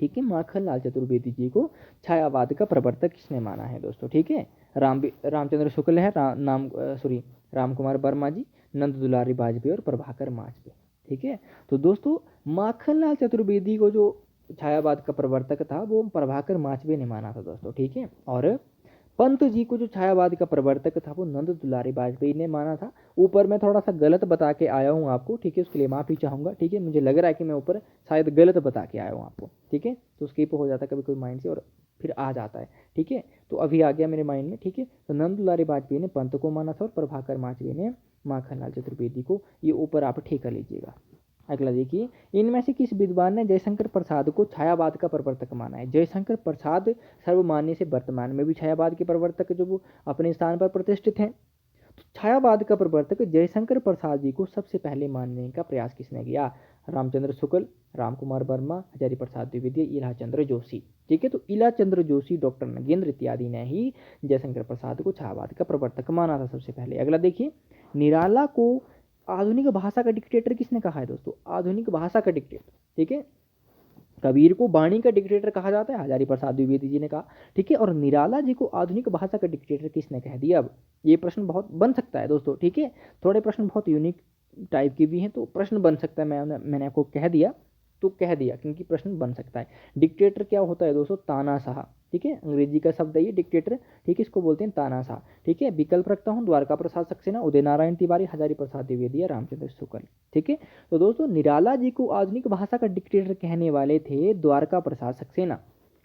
ठीक है, माखनलाल चतुर्वेदी जी को छायावाद का प्रवर्तक किसने माना है दोस्तों? ठीक है, रामचंद्र शुक्ल है, राम कुमार वर्मा जी, नंद दुलारी वाजपेयी और प्रभाकर माजपेयी। ठीक है, तो दोस्तों माखनलाल चतुर्वेदी को जो छायावाद का प्रवर्तक था वो प्रभाकर माजपेयी ने माना था दोस्तों। ठीक है, और पंत जी को जो छायावाद का प्रवर्तक था वो नंद दुलारी वाजपेयी ने माना था। ऊपर मैं थोड़ा सा गलत बता के आया हूँ आपको, ठीक है, उसके लिए माफ़ी चाहूँगा। ठीक है, मुझे लग रहा है कि मैं ऊपर शायद गलत बता के आया हूँ आपको। ठीक है, तो स्किप हो जाता है कभी कोई माइंड से और फिर आ जाता है। ठीक है, तो अभी आ गया मेरे माइंड में। ठीक है, तो नंद दुलारी वाजपेयी ने पंत को माना था और प्रभाकर माजपेयी ने माखनलाल चतुर्वेदी को। ये ऊपर आप ठीक कर लीजिएगा। अगला देखिए, इनमें से किस विद्वान ने जयशंकर प्रसाद को छायावाद का प्रवर्तक माना है? जयशंकर प्रसाद सर्वमान्य से वर्तमान में भी छायावाद के प्रवर्तक जो वो अपने स्थान पर प्रतिष्ठित हैं। तो छायावाद का प्रवर्तक जयशंकर प्रसाद जी को सबसे पहले मानने का प्रयास किसने किया? रामचंद्र शुक्ल, राम कुमार वर्मा, हजारी प्रसाद द्विवेदी, इलाचंद्र जोशी। ठीक है, तो इलाचंद्र जोशी, डॉक्टर नगेंद्र इत्यादि ने ही जयशंकर प्रसाद को छायावाद का प्रवर्तक माना था सबसे पहले। अगला देखिए, निराला को आधुनिक भाषा का डिक्टेटर किसने कहा है दोस्तों? आधुनिक भाषा का डिक्टेटर। ठीक है, कबीर को वाणी का डिक्टेटर कहा जाता है, हजारी प्रसाद द्विवेदी जी ने कहा। ठीक है, और निराला जी को आधुनिक भाषा का डिक्टेटर किसने कह दिया? अब ये प्रश्न बहुत बन सकता है दोस्तों। ठीक है, थोड़े प्रश्न बहुत यूनिक टाइप के भी हैं, तो प्रश्न बन सकता है। मैंने आपको कह दिया तो कह दिया, क्योंकि प्रश्न बन सकता है। डिक्टेटर क्या होता है दोस्तों? तानाशाह। ठीक है, अंग्रेजी का शब्द है ये डिक्टेटर। ठीक है, इसको बोलते हैं तानाशाह। ठीक है, विकल्प रखता हूँ, द्वारका प्रसाद सक्सेना, उदय नारायण तिवारी, हजारी प्रसाद द्विवेदी, रामचंद्र शुक्ल। ठीक है, तो दोस्तों निराला जी को आधुनिक भाषा का डिक्टेटर कहने वाले थे द्वारका प्रसाद सक्सेना।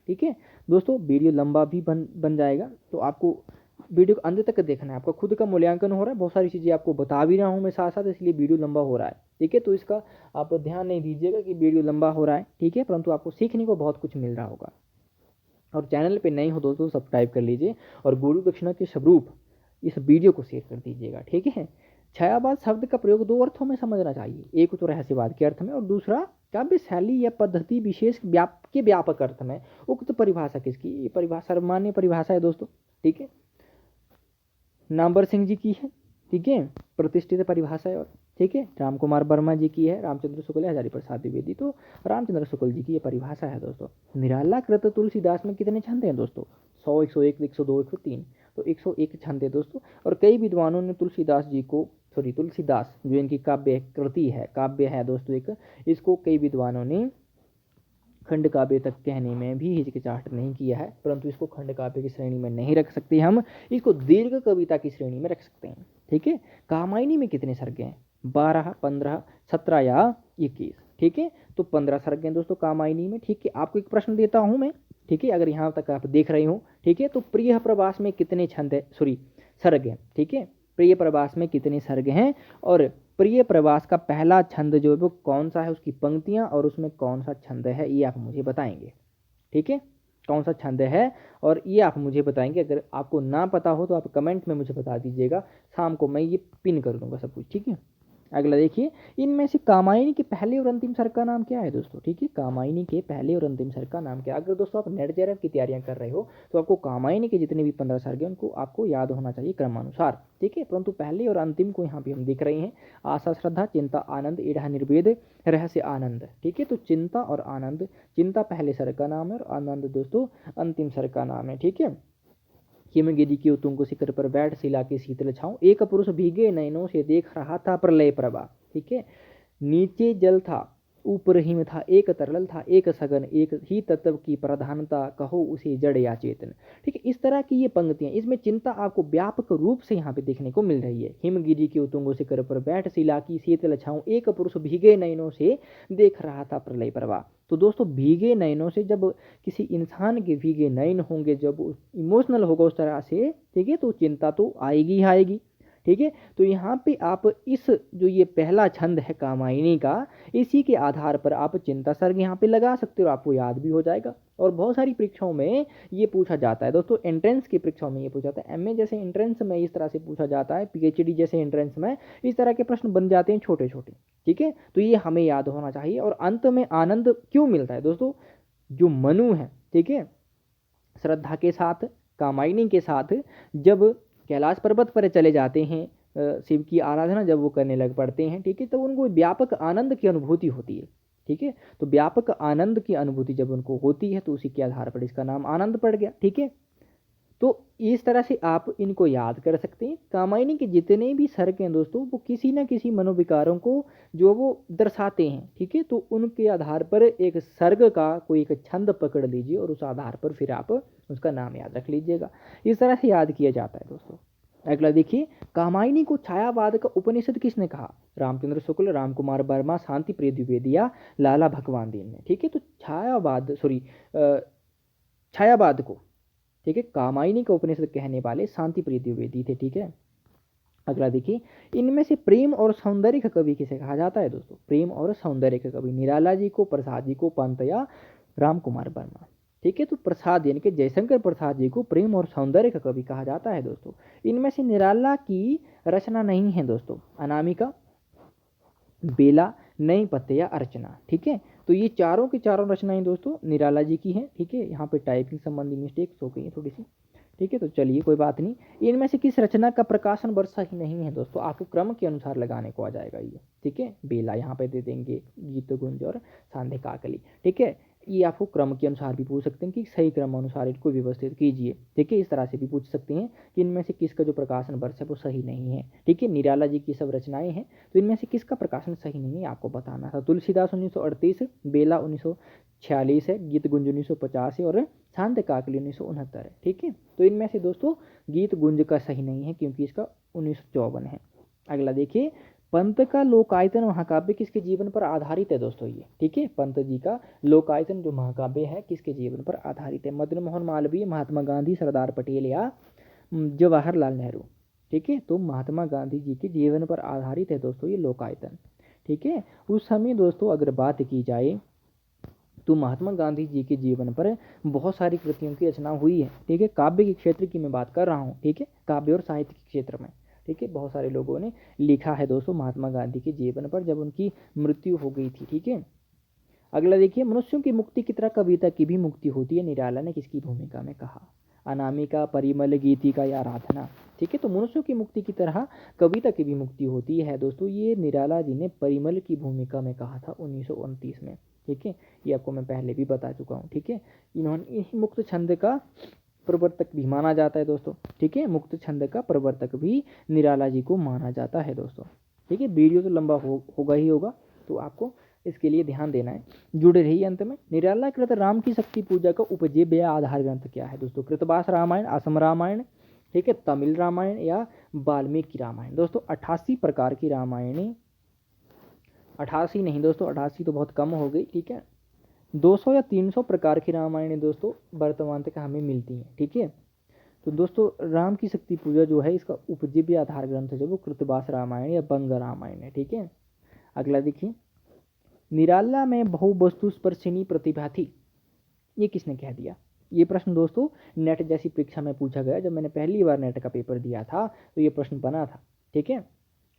ठीक है दोस्तों, वीडियो लंबा भी बन जाएगा, तो आपको वीडियो को अंत तक देखना है। आपका खुद का मूल्यांकन हो रहा है, बहुत सारी चीज़ें आपको बता भी रहा हूँ मैं साथ साथ, इसलिए वीडियो लंबा हो रहा है। ठीक है, तो इसका आप ध्यान नहीं दीजिएगा कि वीडियो लंबा हो रहा है। ठीक है, परंतु आपको सीखने को बहुत कुछ मिल रहा होगा। और चैनल पे नए हो दोस्तों सब्सक्राइब कर लीजिए, और गुरु दक्षिणा के स्वरूप इस वीडियो को शेयर कर दीजिएगा। ठीक है, छायावाद शब्द का प्रयोग दो अर्थों में समझना चाहिए, एक तो रहस्यवाद के अर्थ में और दूसरा काव्य शैली या पद्धति विशेष व्यापक अर्थ में। उक्त परिभाषा किसकी? ये परिभाषा सर्वमान्य परिभाषा है दोस्तों। ठीक है, नामवर सिंह जी की है। ठीक है, प्रतिष्ठित परिभाषा है। और ठीक है, राम कुमार वर्मा जी की है, रामचंद्र शुक्ल, हजारी प्रसाद द्विवेदी, तो रामचंद्र शुक्ल जी की ये परिभाषा है दोस्तों। निराला कृत तुलसीदास में कितने छंद हैं दोस्तों? 100, 101, 102, 103, तो 101 छंद है दोस्तों। और कई विद्वानों ने तुलसीदास जो इनकी काव्य कृति है, काव्य है दोस्तों एक, इसको कई विद्वानों ने खंड काव्य तक कहने में भी हिचकिचाहट नहीं किया है, परंतु इसको खंड काव्य की श्रेणी में नहीं रख सकते हम, इसको दीर्घ कविता की श्रेणी में रख सकते हैं। ठीक है, कामायनी में कितने सर्ग हैं? 12, 15, 17 या 21। ठीक है, तो 15 सर्ग हैं दोस्तों कामायनी में। ठीक है, आपको एक प्रश्न देता हूं मैं। ठीक है, अगर यहाँ तक आप देख रहे हो, ठीक है, तो प्रिय प्रवास में कितने सर्ग हैं? ठीक है, प्रिय प्रवास में कितने सर्ग हैं, और प्रिय प्रवास का पहला छंद जो है वो कौन सा है, उसकी पंक्तियां और उसमें कौन सा छंद है, ये आप मुझे बताएंगे। ठीक है, कौन सा छंद है और ये आप मुझे बताएंगे। अगर आपको ना पता हो तो आप कमेंट में मुझे बता दीजिएगा, शाम को मैं ये पिन कर दूंगा सब कुछ। ठीक है, अगला देखिए, इनमें से कामायनी के पहले और अंतिम सर्ग का नाम क्या है दोस्तों? ठीक है, कामायनी के पहले और अंतिम सर्ग का नाम क्या है? अगर दोस्तों आप नेट जेआरएफ की तैयारियां कर रहे हो तो आपको कामायनी के जितने भी 15 सर्ग हैं उनको आपको याद होना चाहिए क्रमानुसार। ठीक है, परंतु पहले और अंतिम को यहाँ पे हम दिख रहे हैं, आशा श्रद्धा, चिंता आनंद, ईढ़ा निर्वेद, रहस्य आनंद। ठीक है, तो चिंता और आनंद, चिंता पहले सर्ग का नाम है और आनंद दोस्तों अंतिम सर्ग का नाम है। ठीक है, हिमगिरी की उतुंग शिखर पर बैठ शिला की शीतल छाऊं, एक पुरुष भीगे नयनों से देख रहा था प्रलय प्रभा। ठीक है, नीचे जल था ऊपर हिम था, एक तरल था एक सघन, एक ही तत्व की प्रधानता कहो उसे जड़ या चेतन। ठीक है, इस तरह की ये पंक्तियां, इसमें चिंता आपको व्यापक रूप से यहाँ पे देखने को मिल रही है। हिमगिरी की उतुंग शिखर पर बैठ शिला की शीतल छाऊं, एक पुरुष भीगे नयनों से देख रहा था प्रलय प्रभा। तो दोस्तों भीगे नयनों से, जब किसी इंसान के भीगे नयन होंगे, जब इमोशनल होगा उस तरह से, ठीक है, तो चिंता तो आएगी ही आएगी। ठीक है, तो यहाँ पे आप इस जो ये पहला छंद है कामायनी का, इसी के आधार पर आप चिंता सर्ग यहाँ पे लगा सकते हो, आपको याद भी हो जाएगा। और बहुत सारी परीक्षाओं में ये पूछा जाता है दोस्तों, एंट्रेंस की परीक्षाओं में ये पूछा जाता है, एमए जैसे एंट्रेंस में इस तरह से पूछा जाता है, पीएचडी जैसे एंट्रेंस में इस तरह के प्रश्न बन जाते हैं छोटे छोटे। ठीक है, तो ये हमें याद होना चाहिए। और अंत में आनंद क्यों मिलता है दोस्तों? जो मनु है, ठीक है, श्रद्धा के साथ, कामायनी के साथ जब कैलाश पर्वत पर चले जाते हैं, शिव की आराधना जब वो करने लग पड़ते हैं, ठीक है, तो उनको व्यापक आनंद की अनुभूति होती है। ठीक है, तो व्यापक आनंद की अनुभूति जब उनको होती है, तो उसी के आधार पर इसका नाम आनंद पड़ गया। ठीक है, तो इस तरह से आप इनको याद कर सकते हैं। कामायनी के जितने भी सर्ग हैं दोस्तों, वो किसी न किसी मनोविकारों को जो वो दर्शाते हैं। ठीक है, तो उनके आधार पर एक सर्ग का कोई एक छंद पकड़ लीजिए और उस आधार पर फिर आप उसका नाम याद रख लीजिएगा। इस तरह से याद किया जाता है दोस्तों। अगला देखिए, कामायनी को छायावाद का उपनिषद किसने कहा? रामचंद्र शुक्ल, राम कुमार वर्मा, शांति प्रिय द्विवेदिया, लाला भगवान दीन ने। ठीक है, तो छायावाद को, ठीक है, कामायनी का उपनिषद कहने वाले शांति प्रिय द्विवेदी थे। ठीक है, अगला देखिए, इनमें से प्रेम और सौंदर्य का कवि किसे कहा जाता है दोस्तों? प्रेम और सौंदर्य का कवि निराला जी को, प्रसाद जी को, पंत या राम कुमार वर्मा। ठीक है, तो प्रसाद यानी कि जयशंकर प्रसाद जी को प्रेम और सौंदर्य का कवि कहा जाता है दोस्तों। इनमें से निराला की रचना नहीं है दोस्तों, अनामिका, बेला, नई पत्ते या अर्चना। ठीक है, तो ये चारों की चारों रचनाएं दोस्तों निराला जी की हैं। ठीक है, यहाँ पे टाइपिंग संबंधी मिस्टेक्स हो गई है थोड़ी सी। ठीक है, तो चलिए कोई बात नहीं। इनमें से किस रचना का प्रकाशन वर्ष सही नहीं है दोस्तों? आपको क्रम के अनुसार लगाने को आ जाएगा ये। ठीक है, बेला यहाँ पे दे देंगे, गीत गुंज और सांधे काकली। ठीक है, ये आपको क्रम के अनुसार भी पूछ सकते हैं कि सही क्रम अनुसार इनको व्यवस्थित कीजिए। ठीक है, इस तरह से भी पूछ सकते हैं कि इनमें से किसका जो प्रकाशन वर्ष है वो सही नहीं है। ठीक है, निराला जी की सब रचनाएं हैं, तो इनमें से किसका प्रकाशन सही नहीं है आपको बताना था। तुलसीदास 1938, बेला 1946 है, गीत गुंज 1950 है और शांत काकली 1969 है। ठीक है, तो इनमें से दोस्तों गीत गुंज का सही नहीं है क्योंकि इसका 1954 है। अगला देखिए, पंत का लोकायतन महाकाव्य किसके जीवन पर आधारित है दोस्तों? ये ठीक है, पंत जी का लोकायतन जो महाकाव्य है किसके जीवन पर आधारित है? मदन मोहन मालवीय, महात्मा गांधी, सरदार पटेल या जवाहरलाल नेहरू? ठीक है, तो महात्मा गांधी जी के जीवन पर आधारित है दोस्तों ये लोकायतन। ठीक है, उस समय दोस्तों अगर बात की जाए तो महात्मा गांधी जी के जीवन पर बहुत सारी कृतियों की रचना हुई है। ठीक है, काव्य के क्षेत्र की मैं बात कर रहा हूँ। ठीक है, काव्य और साहित्य के क्षेत्र में, ठीक है, बहुत सारे लोगों ने लिखा है दोस्तों महात्मा गांधी के जीवन पर जब उनकी मृत्यु हो गई थी। ठीक है, अगला देखिए, मनुष्यों की मुक्ति की तरह कविता की भी मुक्ति होती है, निराला ने किसकी भूमिका में कहा? अनामिका, परिमल, गीतिका या आराधना? ठीक है, तो मनुष्यों की मुक्ति की तरह कविता की भी मुक्ति होती है दोस्तों, ये निराला जी ने परिमल की भूमिका में कहा था 1929 में। ठीक है, ये आपको मैं पहले भी बता चुका हूँ। ठीक है, इन्होंने मुक्त छंद का प्रवर्तक भी माना जाता है दोस्तों। ठीक है, मुक्त छंद का प्रवर्तक भी निराला जी को माना जाता है दोस्तों। ठीक है, वीडियो तो लंबा होगा ही होगा, तो आपको इसके लिए ध्यान देना है। जुड़े रहिए अंत में। निराला कृत राम की शक्ति पूजा का उपजीव्य या आधार ग्रंथ क्या है दोस्तों? कृतवास रामायण, असम रामायण, ठीक है, तमिल रामायण या वाल्मीकि रामायण? दोस्तों 88 प्रकार की रामायणें, 88 नहीं दोस्तों, 88 तो बहुत कम हो गई। ठीक है, 200 या 300 प्रकार की रामायणें दोस्तों वर्तमान तक हमें मिलती हैं। ठीक है, तो दोस्तों राम की शक्ति पूजा जो है इसका उपजीव्य आधार ग्रंथ जो वो कृतवास रामायण या बंग रामायण है। ठीक है, अगला देखिए, निराला में बहुवस्तु स्पर्शिनी प्रतिभा थी, ये किसने कह दिया? ये प्रश्न दोस्तों नेट जैसी परीक्षा में पूछा गया। जब मैंने पहली बार नेट का पेपर दिया था तो ये प्रश्न बना था। ठीक है,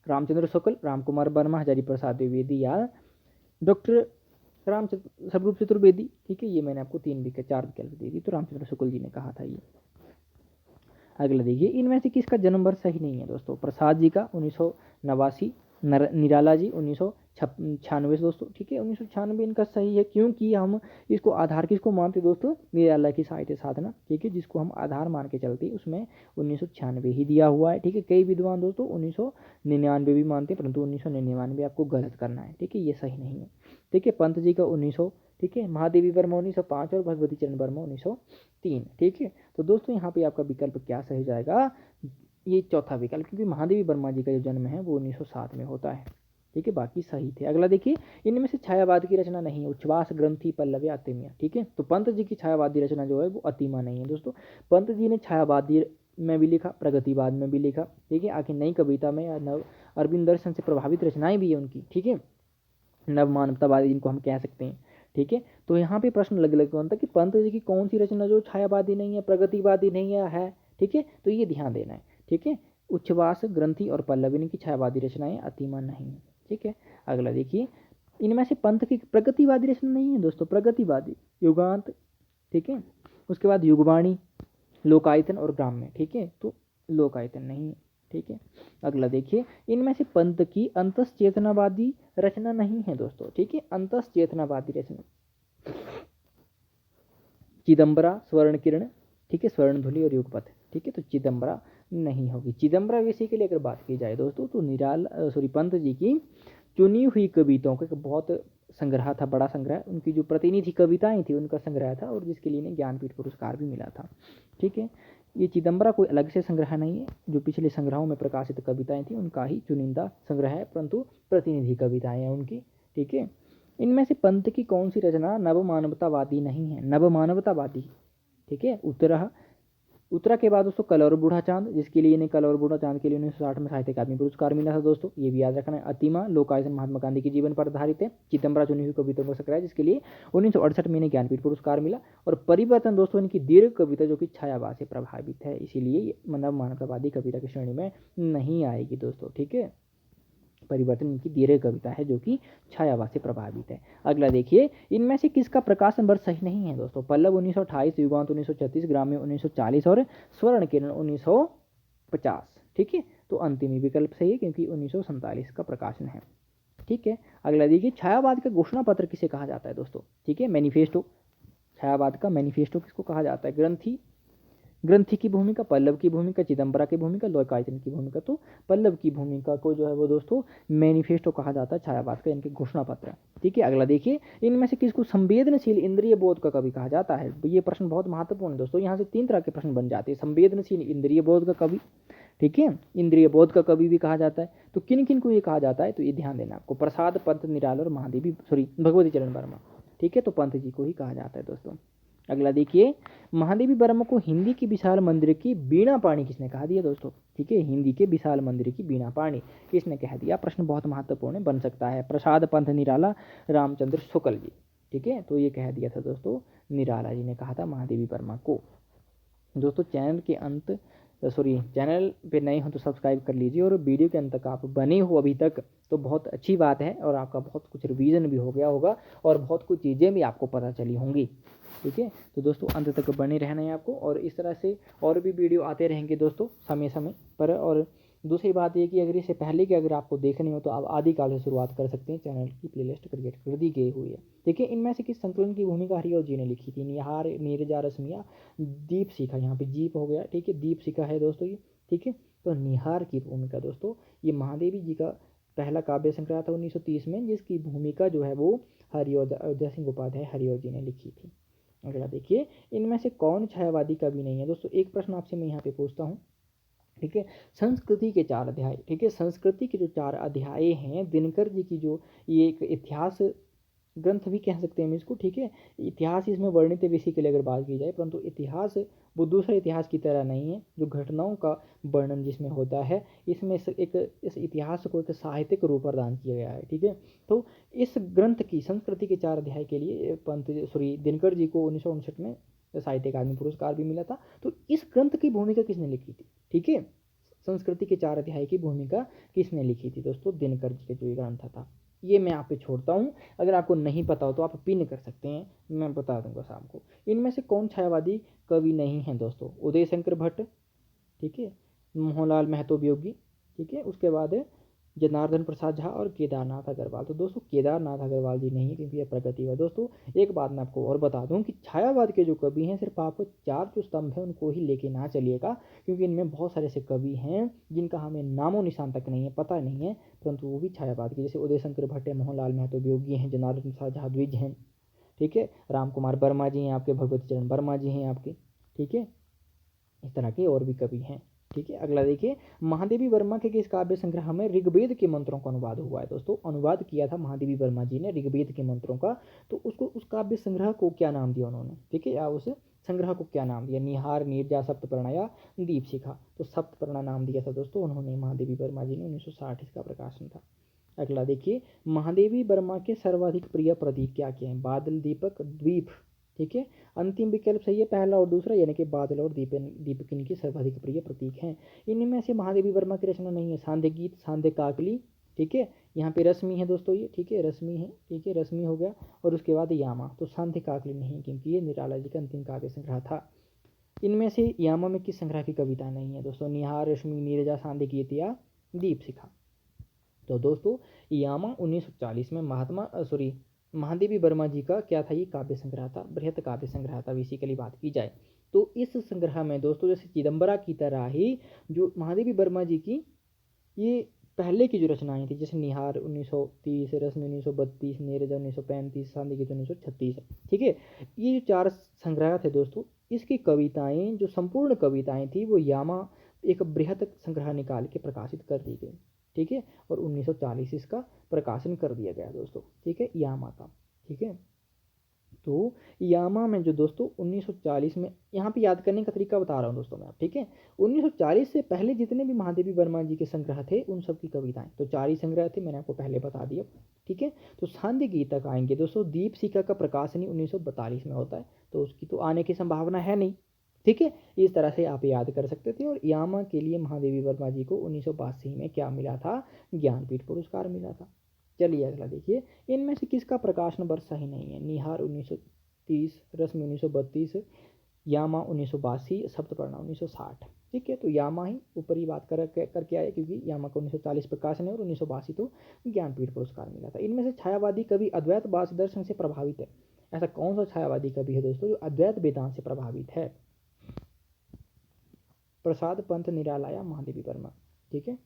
रामचंद्र शुक्ल, राम कुमार वर्मा, हजारी प्रसाद द्विवेदी या डॉक्टर स्वरूप चतुर्वेदी? ठीक है, ये मैंने आपको 4 विकल्प दे दी, तो रामचंद्र शुक्ल जी ने कहा था ये। अगला देखिए, इनमें से किसका जन्म वर्ष सही नहीं है दोस्तों? प्रसाद जी का 1989, निराला जी 1996 दोस्तों, ठीक है। 1996 इनका सही है, क्योंकि हम इसको आधार किसको मानते दोस्तों, निराला की साहित्य साधना, ठीक है, जिसको हम आधार मान के चलते हैं, उसमें 1996 ही दिया हुआ है, ठीक है। कई विद्वान दोस्तों 1999 भी मानते हैं, परंतु 1999 आपको गलत करना है, ठीक है, ये सही नहीं है, ठीक है। पंत जी का 1900, ठीक है। महादेवी वर्मा 1905 और भगवती चरण वर्मा 1903, ठीक है। तो दोस्तों यहाँ पे आपका विकल्प क्या सही हो जाएगा, ये चौथा विकल्प, क्योंकि महादेवी वर्मा जी का जो जन्म है वो 1907 में होता है, ठीक है, बाकी सही थे। अगला देखिए, इनमें से छायावाद की रचना नहीं है, उच्छ्वास, ग्रंथि, पल्लव या अतिमा, ठीक है। तो पंत जी की छायावादी रचना जो है वो अतिमा नहीं है दोस्तों। पंत जी ने छायावादी में भी लिखा, प्रगतिवाद में भी लिखा, ठीक है। आखिर नई कविता में या नव अरविंद दर्शन से प्रभावित रचनाएं भी है उनकी, ठीक है, नव मानवतावादी इनको हम कह सकते हैं, ठीक है। तो यहाँ पे प्रश्न लग लग बनता है कि पंत जी की कौन सी रचना जो छायावादी नहीं है, प्रगतिवादी नहीं है, ठीक है, तो ये ध्यान देना है, ठीक है। उच्छ्वास, ग्रंथि और पल्लव इनकी छायावादी रचनाएं अतिमा नहीं है, ठीक है। अगला देखिए, इनमें से पंत की प्रगतिवादी रचना नहीं है दोस्तों, प्रगतिवादी युगांत, ठीक है, उसके बाद युगवाणी, लोकायतन और ग्राम्य, ठीक है, तो लोकायतन नहीं है, ठीक है। अगला देखिए, इनमें से पंत की अंतश्चेतनावादी रचना नहीं है दोस्तों, ठीक है, अंतश्चेतनावादी रचना चिदम्बरा, स्वर्ण किरण, ठीक है, स्वर्णधुली और युगपथ, ठीक है, तो चिदम्बरा नहीं होगी। चिदम्बरा विषय के लिए अगर बात की जाए दोस्तों, तो पंत जी की चुनी हुई कविताओं का बहुत संग्रह था, बड़ा संग्रह, उनकी जो प्रतिनिधि कविताएं थी उनका संग्रह था, और जिसके लिए इन्हें ज्ञानपीठ पुरस्कार भी मिला था, ठीक है। ये चिदम्बरा कोई अलग से संग्रह नहीं है, जो पिछले संग्रहों में प्रकाशित कविताएं थी उनका ही चुनिंदा संग्रह है, परंतु प्रतिनिधि कविताएं हैं उनकी, ठीक है। इनमें से पंत की कौन सी रचना नवमानवतावादी नहीं है, नवमानवतावादी, ठीक है। उत्तरा के बाद दोस्तों कल और बूढ़ा चांद, जिसके लिए इन्हें कल और बूढ़ा चांद के लिए 1960 में साहित्य अकादमी पुरस्कार मिला था दोस्तों, ये भी याद रखना है। अतिमा, लोकायतन महात्मा गांधी के जीवन पर आधारित है। चिदम्बरा चुनी हुई कविताओं का संग्रह, जिसके लिए 1968 में इन्हें ज्ञानपीठ पुरस्कार मिला। और परिवर्तन दोस्तों इनकी दीर्घ कविता जो कि छायावाद से प्रभावित है, इसीलिए नवमानवतावादी कविता की श्रेणी में नहीं आएगी दोस्तों, ठीक है। परिवर्तन इनकी दीर्घ कविता है जो कि छायावाद से प्रभावित है। अगला देखिए, इनमें से किसका प्रकाशन वर्ष सही नहीं है दोस्तों, पल्लव 1928, युगांत 1936, ग्राम्य 1940 और स्वर्ण किरण 1950, ठीक है। तो अंतिम विकल्प सही है, क्योंकि 1947 का प्रकाशन है, ठीक है। अगला देखिए, छायावाद का घोषणा पत्र किसे कहा जाता है दोस्तों, ठीक है, मैनिफेस्टो। छायावाद का मैनिफेस्टो किसको कहा जाता है, ग्रंथि की भूमिका, पल्लव की भूमिका, चिदम्बरा की भूमिका, लोकायतन की भूमिका। तो पल्लव की भूमिका को जो है वो दोस्तों मैनिफेस्टो कहा जाता है, छायावाद का इनके घोषणा पत्र, ठीक है। अगला देखिए, इनमें से किसको संवेदनशील इंद्रिय बोध का कवि कहा जाता है, ये प्रश्न बहुत महत्वपूर्ण है दोस्तों, यहाँ से 3 तरह के प्रश्न बन जाते हैं। संवेदनशील इंद्रिय बोध का कवि, ठीक है, इंद्रिय बोध का कवि भी कहा जाता है। तो किन किन को ये कहा जाता है, तो ये ध्यान देना आपको, प्रसाद, पंत, निराला और भगवती चरण वर्मा, ठीक है, तो पंत जी को ही कहा जाता है दोस्तों। अगला देखिए, महादेवी वर्मा को हिंदी की विशाल मंदिर की बीणा पाणी किसने कहा दिया दोस्तों, ठीक है, हिंदी के विशाल मंदिर की बीणा पाणी किसने कह दिया, प्रश्न बहुत महत्वपूर्ण बन सकता है। प्रसाद, पंत, निराला, रामचंद्र शुक्ल जी, ठीक है, तो ये कह दिया था दोस्तों, निराला जी ने कहा था महादेवी वर्मा को। दोस्तों चैनल पे नए हो तो सब्सक्राइब कर लीजिए, और वीडियो के अंत तक आप बने हो अभी तक तो बहुत अच्छी बात है, और आपका बहुत कुछ रिवीजन भी हो गया होगा, और बहुत कुछ चीज़ें भी आपको पता चली होंगी, ठीक है। तो दोस्तों अंत तक बने रहना है आपको, और इस तरह से और भी वीडियो आते रहेंगे दोस्तों समय समय पर। और दूसरी बात ये कि अगर इससे पहले कि अगर आपको देखनी हो तो आप आदिकाल से शुरुआत कर सकते हैं, चैनल की प्लेलिस्ट क्रिएट कर दी गई हुई है, ठीक है। इनमें से किस संकलन की भूमिका हरिओ जी ने लिखी थी, निहार, नीरजा, रश्मिया, दीप शिखा, यहाँ पे जीप हो गया, ठीक है, दीप शिखा है दोस्तों ये, ठीक है। तो निहार की भूमिका दोस्तों, ये महादेवी जी का पहला काव्य संग्रह था 1930 में, जिसकी भूमिका जो है वो अयोध्या सिंह उपाध्याय हरिओ जी ने लिखी थी। अगला देखिए, इनमें से कौन छायावादी कवि नहीं है दोस्तों, एक प्रश्न आपसे मैं यहाँ पे पूछता हूँ, ठीक है। संस्कृति के 4 अध्याय, ठीक है, संस्कृति के जो 4 अध्याय हैं, दिनकर जी की जो ये एक इतिहास ग्रंथ भी कह सकते हैं हम इसको, ठीक है। इतिहास इसमें वर्णित विषय के लिए अगर बात की जाए, परंतु इतिहास वो दूसरे इतिहास की तरह नहीं है, जो घटनाओं का वर्णन जिसमें होता है, इसमें इस इतिहास को एक साहित्यिक रूप प्रदान किया गया है, ठीक है। तो इस ग्रंथ की संस्कृति के 4 अध्याय के लिए दिनकर जी को 1959 में साहित्य अकादमी पुरस्कार भी मिला था। तो इस ग्रंथ की भूमिका किसने लिखी थी, ठीक है, संस्कृति के 4 अध्याय की भूमिका किसने लिखी थी दोस्तों, दिनकर जी का जो ये ग्रंथ था। ये मैं आप पे छोड़ता हूँ, अगर आपको नहीं पता हो तो आप पिन कर सकते हैं, मैं बता दूंगा शाम को। इनमें से कौन छायावादी कवि नहीं है दोस्तों, उदय शंकर भट्ट, ठीक है, मोहनलाल महतो वियोगी, ठीक है, उसके बाद जनार्दन प्रसाद झा और केदारनाथ अग्रवाल। तो दोस्तों केदारनाथ अग्रवाल जी नहीं है, क्योंकि ये प्रगतिवाद। दोस्तों एक बात मैं आपको और बता दूं कि छायावाद के जो कवि हैं, सिर्फ आप चार जो स्तंभ हैं उनको ही लेके ना चलिएगा, क्योंकि इनमें बहुत सारे ऐसे कवि हैं जिनका हमें नामो निशान तक नहीं है, पता नहीं है, परंतु वो भी छायावाद के, जैसे उदय शंकर भट्ट है, मोहनलाल महतो योगी हैं, जनार्दन प्रसाद झा द्विज हैं, ठीक है, राम कुमार वर्मा जी हैं आपके, भगवती चरण वर्मा जी हैं आपके, ठीक है, इस तरह के और भी कवि हैं, ठीक है। अगला देखिए, महादेवी वर्मा के इस काव्य संग्रह में ऋग्वेद के मंत्रों का अनुवाद हुआ है। दोस्तों अनुवाद किया था महादेवी वर्मा जी ने ऋग्वेद के मंत्रों का, तो उसको उस काव्य संग्रह को क्या नाम दिया उन्होंने, ठीक है, या उस संग्रह को क्या नाम दिया, निहार, नीरजा, सप्तपर्णा या दीपशिखा। तो सप्तपर्णा नाम दिया था दोस्तों उन्होंने, महादेवी वर्मा जी ने, 1960 इसका प्रकाशन था। अगला देखिए, महादेवी वर्मा के सर्वाधिक प्रिय प्रतीक क्या क्या हैं, बादल, दीपक, द्वीप, ठीक है। अंतिम विकल्प सही है पहला और दूसरा, यानी कि बादल और दीपक इनकी सर्वाधिक प्रिय प्रतीक हैं। इनमें से महादेवी वर्मा की रचना नहीं है, सांध्य गीत, सांध्य काकली, ठीक है, यहाँ पे रश्मि है दोस्तों, ये ठीक है, रश्मि है, ठीक है, रश्मि हो गया, और उसके बाद यामा। तो सांध्य काकली नहीं, क्योंकि ये निराला जी का अंतिम काव्य संग्रह था। इनमें से यामा में किस संग्रह की कविता नहीं है दोस्तों, निहार, रश्मि, नीरजा, सांध्य गीत या दीपशिखा। तो दोस्तों यामा 1940 में महादेवी वर्मा जी का क्या था, ये काव्य संग्रह था, बृहत काव्य संग्रह था, बेसिकली बात की जाए तो। इस संग्रह में दोस्तों जैसे चिदम्बरा की तरह ही जो महादेवी वर्मा जी की ये पहले की जो रचनाएं थी, जैसे निहार 1930, रश्मि 1932, नीरजा 1935, सांध्य गीत 1936, ठीक है, ये जो चार संग्रह थे दोस्तों, इसकी कविताएं जो संपूर्ण कविताएं थी वो यामा एक बृहत संग्रह निकाल के प्रकाशित कर दी गई, ठीक है, और 1940 इसका प्रकाशन कर दिया गया दोस्तों, ठीक है, यामा का, ठीक है। तो यामा में जो दोस्तों 1940 में, यहाँ पे याद करने का तरीका बता रहा हूँ दोस्तों मैं आप, ठीक है, 1940 से पहले जितने भी महादेवी वर्मा जी के संग्रह थे उन सब की कविताएं, तो चार ही संग्रह थे, मैंने आपको पहले बता दिया, ठीक है। तो सांध्य गीत तक आएंगे दोस्तों, दीपशिखा का प्रकाशन ही 1942 में होता है, तो उसकी तो आने की संभावना है नहीं, ठीक है, इस तरह से आप याद कर सकते थे। और यामा के लिए महादेवी वर्मा जी को 1982 में क्या मिला था, ज्ञानपीठ पुरस्कार मिला था। चलिए अगला देखिए, इनमें से किसका प्रकाशन वर्ष सही नहीं है, निहार 1930, रश्मि 1932, यामा 1982, सप्तपर्णा 1960, ठीक है। तो यामा ही ऊपर ही बात करके आए, क्योंकि यामा का 1940 प्रकाशन है और 1982 तो ज्ञानपीठ पुरस्कार मिला था। इनमें से छायावादी कवि अद्वैतवाद दर्शन से प्रभावित है, ऐसा कौन सा छायावादी कवि है दोस्तों जो अद्वैत वेदांत से प्रभावित है, प्रसाद, पंत, निराला या महादेवी वर्मा, ठीक है।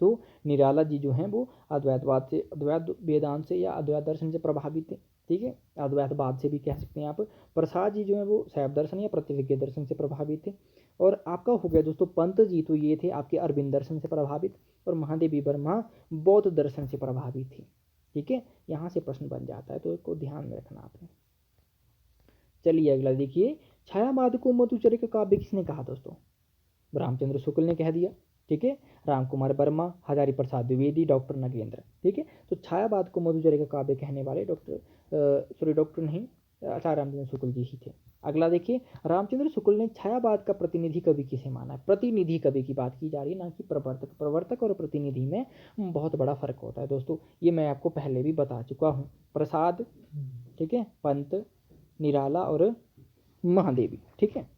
तो निराला जी जो हैं वो अद्वैतवाद से, अद्वैत वेदांत से या अद्वैत दर्शन से प्रभावित थे, ठीक है, अद्वैतवाद से भी कह सकते हैं आप। प्रसाद जी जो है वो शैव दर्शन या प्रतिविज्ञ दर्शन से प्रभावित थे। और आपका हो गया दोस्तों पंत जी, तो ये थे आपके अरविंद दर्शन से प्रभावित, और महादेवी वर्मा बौद्ध दर्शन से प्रभावित थी, ठीक है। यहाँ से प्रश्न बन जाता है, तो इसको ध्यान में रखना आपने। चलिए अगला देखिए, छायावाद को मधुचरित काव्य किसने कहा दोस्तों, रामचंद्र शुक्ल ने कह दिया, ठीक है, राम कुमार वर्मा, हजारी प्रसाद द्विवेदी, डॉक्टर नगेंद्र, ठीक है। तो छायावाद को मधुचरित काव्य कहने वाले डॉक्टर नहीं, आचार्य रामचंद्र शुक्ल जी ही थे। अगला देखिए, रामचंद्र शुक्ल ने छायावाद का प्रतिनिधि कवि किसे माना है, प्रतिनिधि कवि की बात की जा रही है, ना कि प्रवर्तक। प्रवर्तक और प्रतिनिधि में बहुत बड़ा फर्क होता है दोस्तों, ये मैं आपको पहले भी बता चुका हूँ। प्रसाद, ठीक है, पंत, निराला और महादेवी, ठीक है।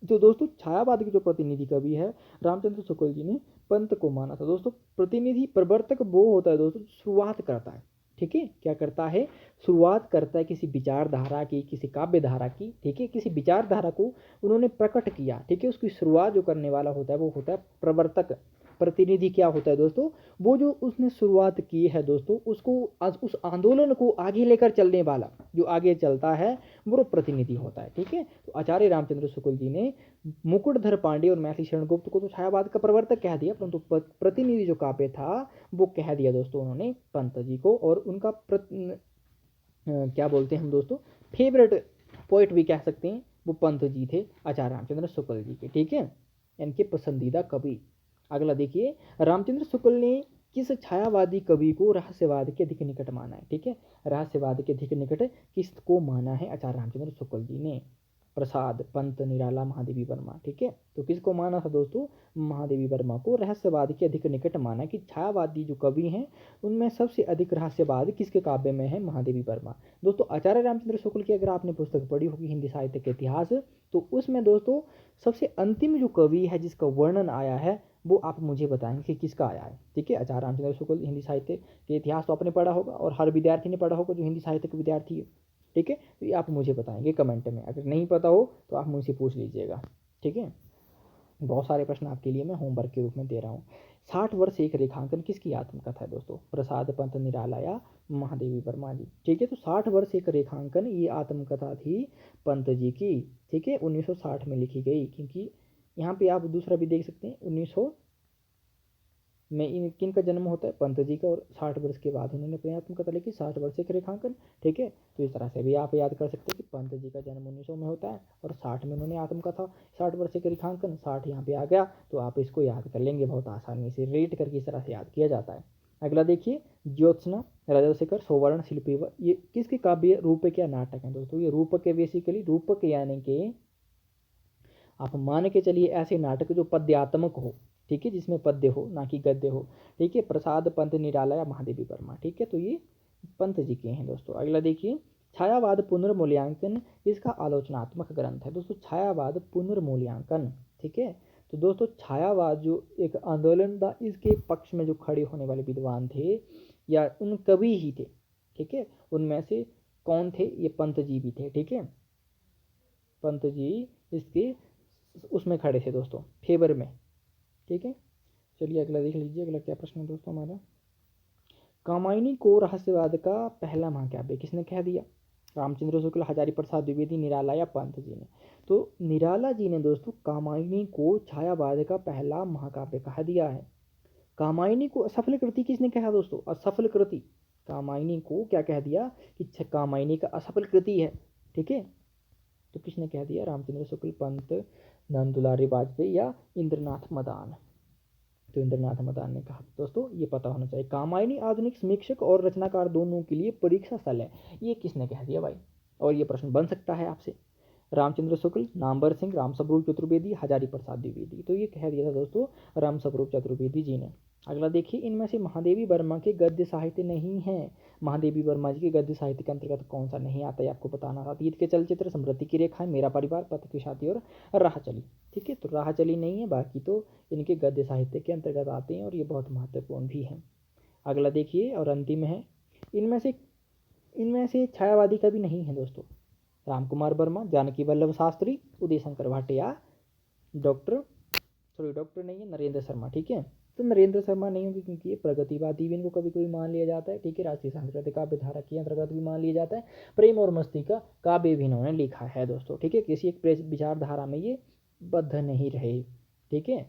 तो दोस्तों छायावाद के जो प्रतिनिधि कवि है रामचंद्र शुक्ल जी ने पंत को माना था दोस्तों। प्रतिनिधि, प्रवर्तक वो होता है दोस्तों शुरुआत करता है, ठीक है, क्या करता है, शुरुआत करता है किसी विचारधारा की, किसी काव्य धारा की, ठीक है, किसी विचारधारा को उन्होंने प्रकट किया, ठीक है, उसकी शुरुआत जो करने वाला होता है वो होता है प्रवर्तक। प्रतिनिधि क्या होता है दोस्तों, वो जो उसने शुरुआत की है दोस्तों, उसको आज उस आंदोलन को आगे लेकर चलने वाला, जो आगे चलता है वो प्रतिनिधि होता है, ठीक है। तो आचार्य रामचंद्र शुक्ल जी ने मुकुटधर पांडे और महर्षि शरणगुप्त को तो छायावाद का प्रवर्तक कह दिया, परंतु प्रतिनिधि जो काव्य था वो कह दिया दोस्तों उन्होंने पंत जी को। और उनका क्या बोलते हैं हम दोस्तों, फेवरेट पोइट भी कह सकते हैं, वो पंत जी थे आचार्य रामचंद्र शुक्ल जी के, ठीक है, इनके पसंदीदा कवि। अगला देखिए, रामचंद्र शुक्ल ने किस छायावादी कवि को रहस्यवाद के अधिक निकट माना है, ठीक है, रहस्यवाद के अधिक निकट किस को माना है आचार्य रामचंद्र शुक्ल जी ने, प्रसाद, पंत, निराला, महादेवी वर्मा। ठीक है, तो किसको माना था दोस्तों? महादेवी वर्मा को रहस्यवाद के अधिक निकट माना कि छायावादी जो कवि हैं उनमें सबसे अधिक रहस्यवाद किसके काव्य में है? महादेवी वर्मा। दोस्तों आचार्य रामचंद्र शुक्ल की अगर आपने पुस्तक पढ़ी होगी हिंदी साहित्य के इतिहास, तो उसमें दोस्तों सबसे अंतिम जो कवि है जिसका वर्णन आया है वो आप मुझे बताएंगे कि किसका आया है। ठीक है, आचार्य रामचंद्र शुक्ल हिंदी साहित्य के इतिहास तो आपने पढ़ा होगा और हर विद्यार्थी ने पढ़ा होगा जो हिंदी साहित्य के विद्यार्थी है। ठीक है, तो ये आप मुझे बताएंगे कमेंट में, अगर नहीं पता हो तो आप मुझसे पूछ लीजिएगा। ठीक है, बहुत सारे प्रश्न आपके लिए मैं होमवर्क के रूप में दे रहा हूँ। 60 वर्ष एक रेखांकन किसकी आत्मकथा है दोस्तों? प्रसाद, पंत, निराला या महादेवी वर्मा जी। ठीक है, तो 60 वर्ष एक रेखांकन ये आत्मकथा थी पंत जी की। ठीक है, 1960 में लिखी गई, क्योंकि यहाँ पे आप दूसरा भी देख सकते हैं 1900 में इन किन का जन्म होता है? पंत जी का, और 60 वर्ष के बाद उन्होंने अपनी आत्मकथा लिखी 60 वर्ष एक रेखांकन। ठीक है, तो इस तरह से भी आप याद कर सकते हैं कि पंत जी का जन्म 1900 में होता है और 60 में उन्होंने आत्मकथा 60 वर्ष एक रेखांकन, 60 यहाँ पे आ गया तो आप इसको याद कर लेंगे बहुत आसानी से, रेट करके इस तरह से याद किया जाता है। अगला देखिए, ज्योत्सना, राजशेखर, सोवर्ण, शिल्पी, ये किसके काव्य रूपक या नाटक हैं दोस्तों? ये रूपक है, बेसिकली रूपक यानी कि आप मान के चलिए ऐसे नाटक जो पद्यात्मक हो। ठीक है, जिसमें पद्य हो ना कि गद्य हो। ठीक है, प्रसाद, पंत, निराला या महादेवी वर्मा। ठीक है, तो ये पंत जी के हैं दोस्तों। अगला देखिए, छायावाद पुनर्मूल्यांकन इसका आलोचनात्मक ग्रंथ है दोस्तों। छायावाद पुनर्मूल्यांकन। ठीक है, तो दोस्तों छायावाद जो एक आंदोलन था इसके पक्ष में जो खड़े होने वाले विद्वान थे या उन कवि ही थे। ठीक है, उनमें से कौन थे? ये पंत जी भी थे। ठीक है, पंत जी इसके उसमें खड़े थे दोस्तों, फेवर में। ठीक है, चलिए अगला देख लीजिए, अगला क्या प्रश्न है दोस्तों हमारा। कामायनी को रहस्यवाद का पहला महाकाव्य किसने कह दिया? रामचंद्र शुक्ल, हजारी प्रसाद द्विवेदी, निराला या पंत जी ने? तो निराला जी ने दोस्तों कामायनी को छायावाद का पहला महाकाव्य कहा दिया है। कामायनी को असफल कृति किसने कहा दोस्तों? असफल कृति। कामायनी को क्या कह दिया कि कामायनी का असफल कृति है। ठीक है, तो किसने कह दिया? रामचंद्र शुक्ल, पंत, नंद दुलारी वाजपेयी या इंद्रनाथ मदान? तो इंद्रनाथ मदान ने कहा। दोस्तों ये पता होना चाहिए। कामायनी आधुनिक समीक्षक और रचनाकार दोनों के लिए परीक्षा स्थल है, ये किसने कह दिया भाई? और ये प्रश्न बन सकता है आपसे। रामचंद्र शुक्ल, नामवर सिंह, रामस्वरूप चतुर्वेदी, हजारी प्रसाद द्विवेदी। तो ये कह दिया था दोस्तों रामस्वरूप चतुर्वेदी जी ने। अगला देखिए, इनमें से महादेवी वर्मा के गद्य साहित्य नहीं है। महादेवी वर्मा जी के गद्य साहित्य के अंतर्गत कौन सा नहीं आता है आपको बताना था। अतीत के चलचित्र, समृद्धि की रेखाएं, मेरा परिवार, पथ की शादी और राह चली। ठीक है, तो राह चली नहीं है, बाकी तो इनके गद्य साहित्य के अंतर्गत आते हैं और ये बहुत महत्वपूर्ण भी हैं। अगला देखिए और अंतिम है, इनमें से छायावादी का भी नहीं है दोस्तों। रामकुमार वर्मा, जानकी वल्लभ शास्त्री, उदय शंकर भाटिया, डॉक्टर नहीं है, नरेंद्र शर्मा। ठीक है, तो नरेंद्र शर्मा नहीं होगी क्योंकि ये प्रगतिवादी भी इनको कभी कभी मान लिया जाता है। ठीक है, राष्ट्रीय सांस्कृतिक काव्य धारा के अंतर्गत भी मान लिया जाता है। प्रेम और मस्ती का काव्य भी इन्होंने लिखा है दोस्तों। ठीक है, किसी एक विचारधारा में ये बद्ध नहीं रहे। ठीक है,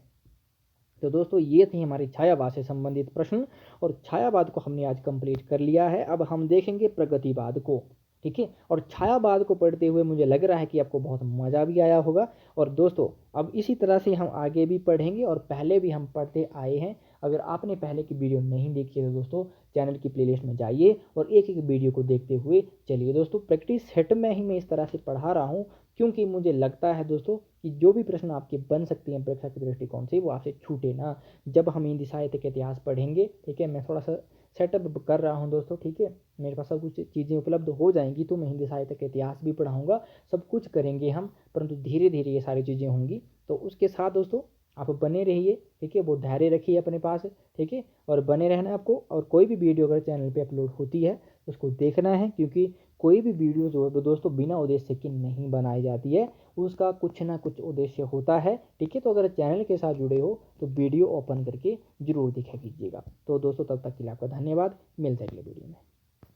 तो दोस्तों ये थी हमारी छायावाद से संबंधित प्रश्न और छायावाद को हमने आज कंप्लीट कर लिया है। अब हम देखेंगे प्रगतिवाद को। ठीक है, और छायावाद को पढ़ते हुए मुझे लग रहा है कि आपको बहुत मज़ा भी आया होगा। और दोस्तों अब इसी तरह से हम आगे भी पढ़ेंगे और पहले भी हम पढ़ते आए हैं। अगर आपने पहले की वीडियो नहीं देखी है तो दोस्तों चैनल की प्लेलिस्ट में जाइए और एक एक वीडियो को देखते हुए चलिए। दोस्तों प्रैक्टिस सेट में ही मैं इस तरह से पढ़ा रहा हूँ क्योंकि मुझे लगता है दोस्तों कि जो भी प्रश्न आपके बन सकते हैं परीक्षा के दृष्टिकोण से वो आपसे छूटे ना। जब हम हिंदी साहित्य के इतिहास पढ़ेंगे, ठीक है, मैं थोड़ा सा सेटअप कर रहा हूँ दोस्तों। ठीक है, मेरे पास सब कुछ चीज़ें उपलब्ध हो जाएंगी तो मैं हिंदी साहित्य का इतिहास भी पढ़ाऊँगा, सब कुछ करेंगे हम, परंतु धीरे धीरे ये सारी चीज़ें होंगी। तो उसके साथ दोस्तों आप बने रहिए। ठीक है, वो धैर्य रखिए अपने पास। ठीक है, और बने रहना आपको। और कोई भी वीडियो अगर चैनल पे अपलोड होती है उसको देखना है, क्योंकि कोई भी वीडियो जो है दोस्तों बिना उद्देश्य की नहीं बनाई जाती है, उसका कुछ ना कुछ उद्देश्य होता है। ठीक है, तो अगर चैनल के साथ जुड़े हो तो वीडियो ओपन करके जरूर देखा कीजिएगा। तो दोस्तों तब तक के लिए आपका धन्यवाद, मिलते हैं अगले वीडियो में।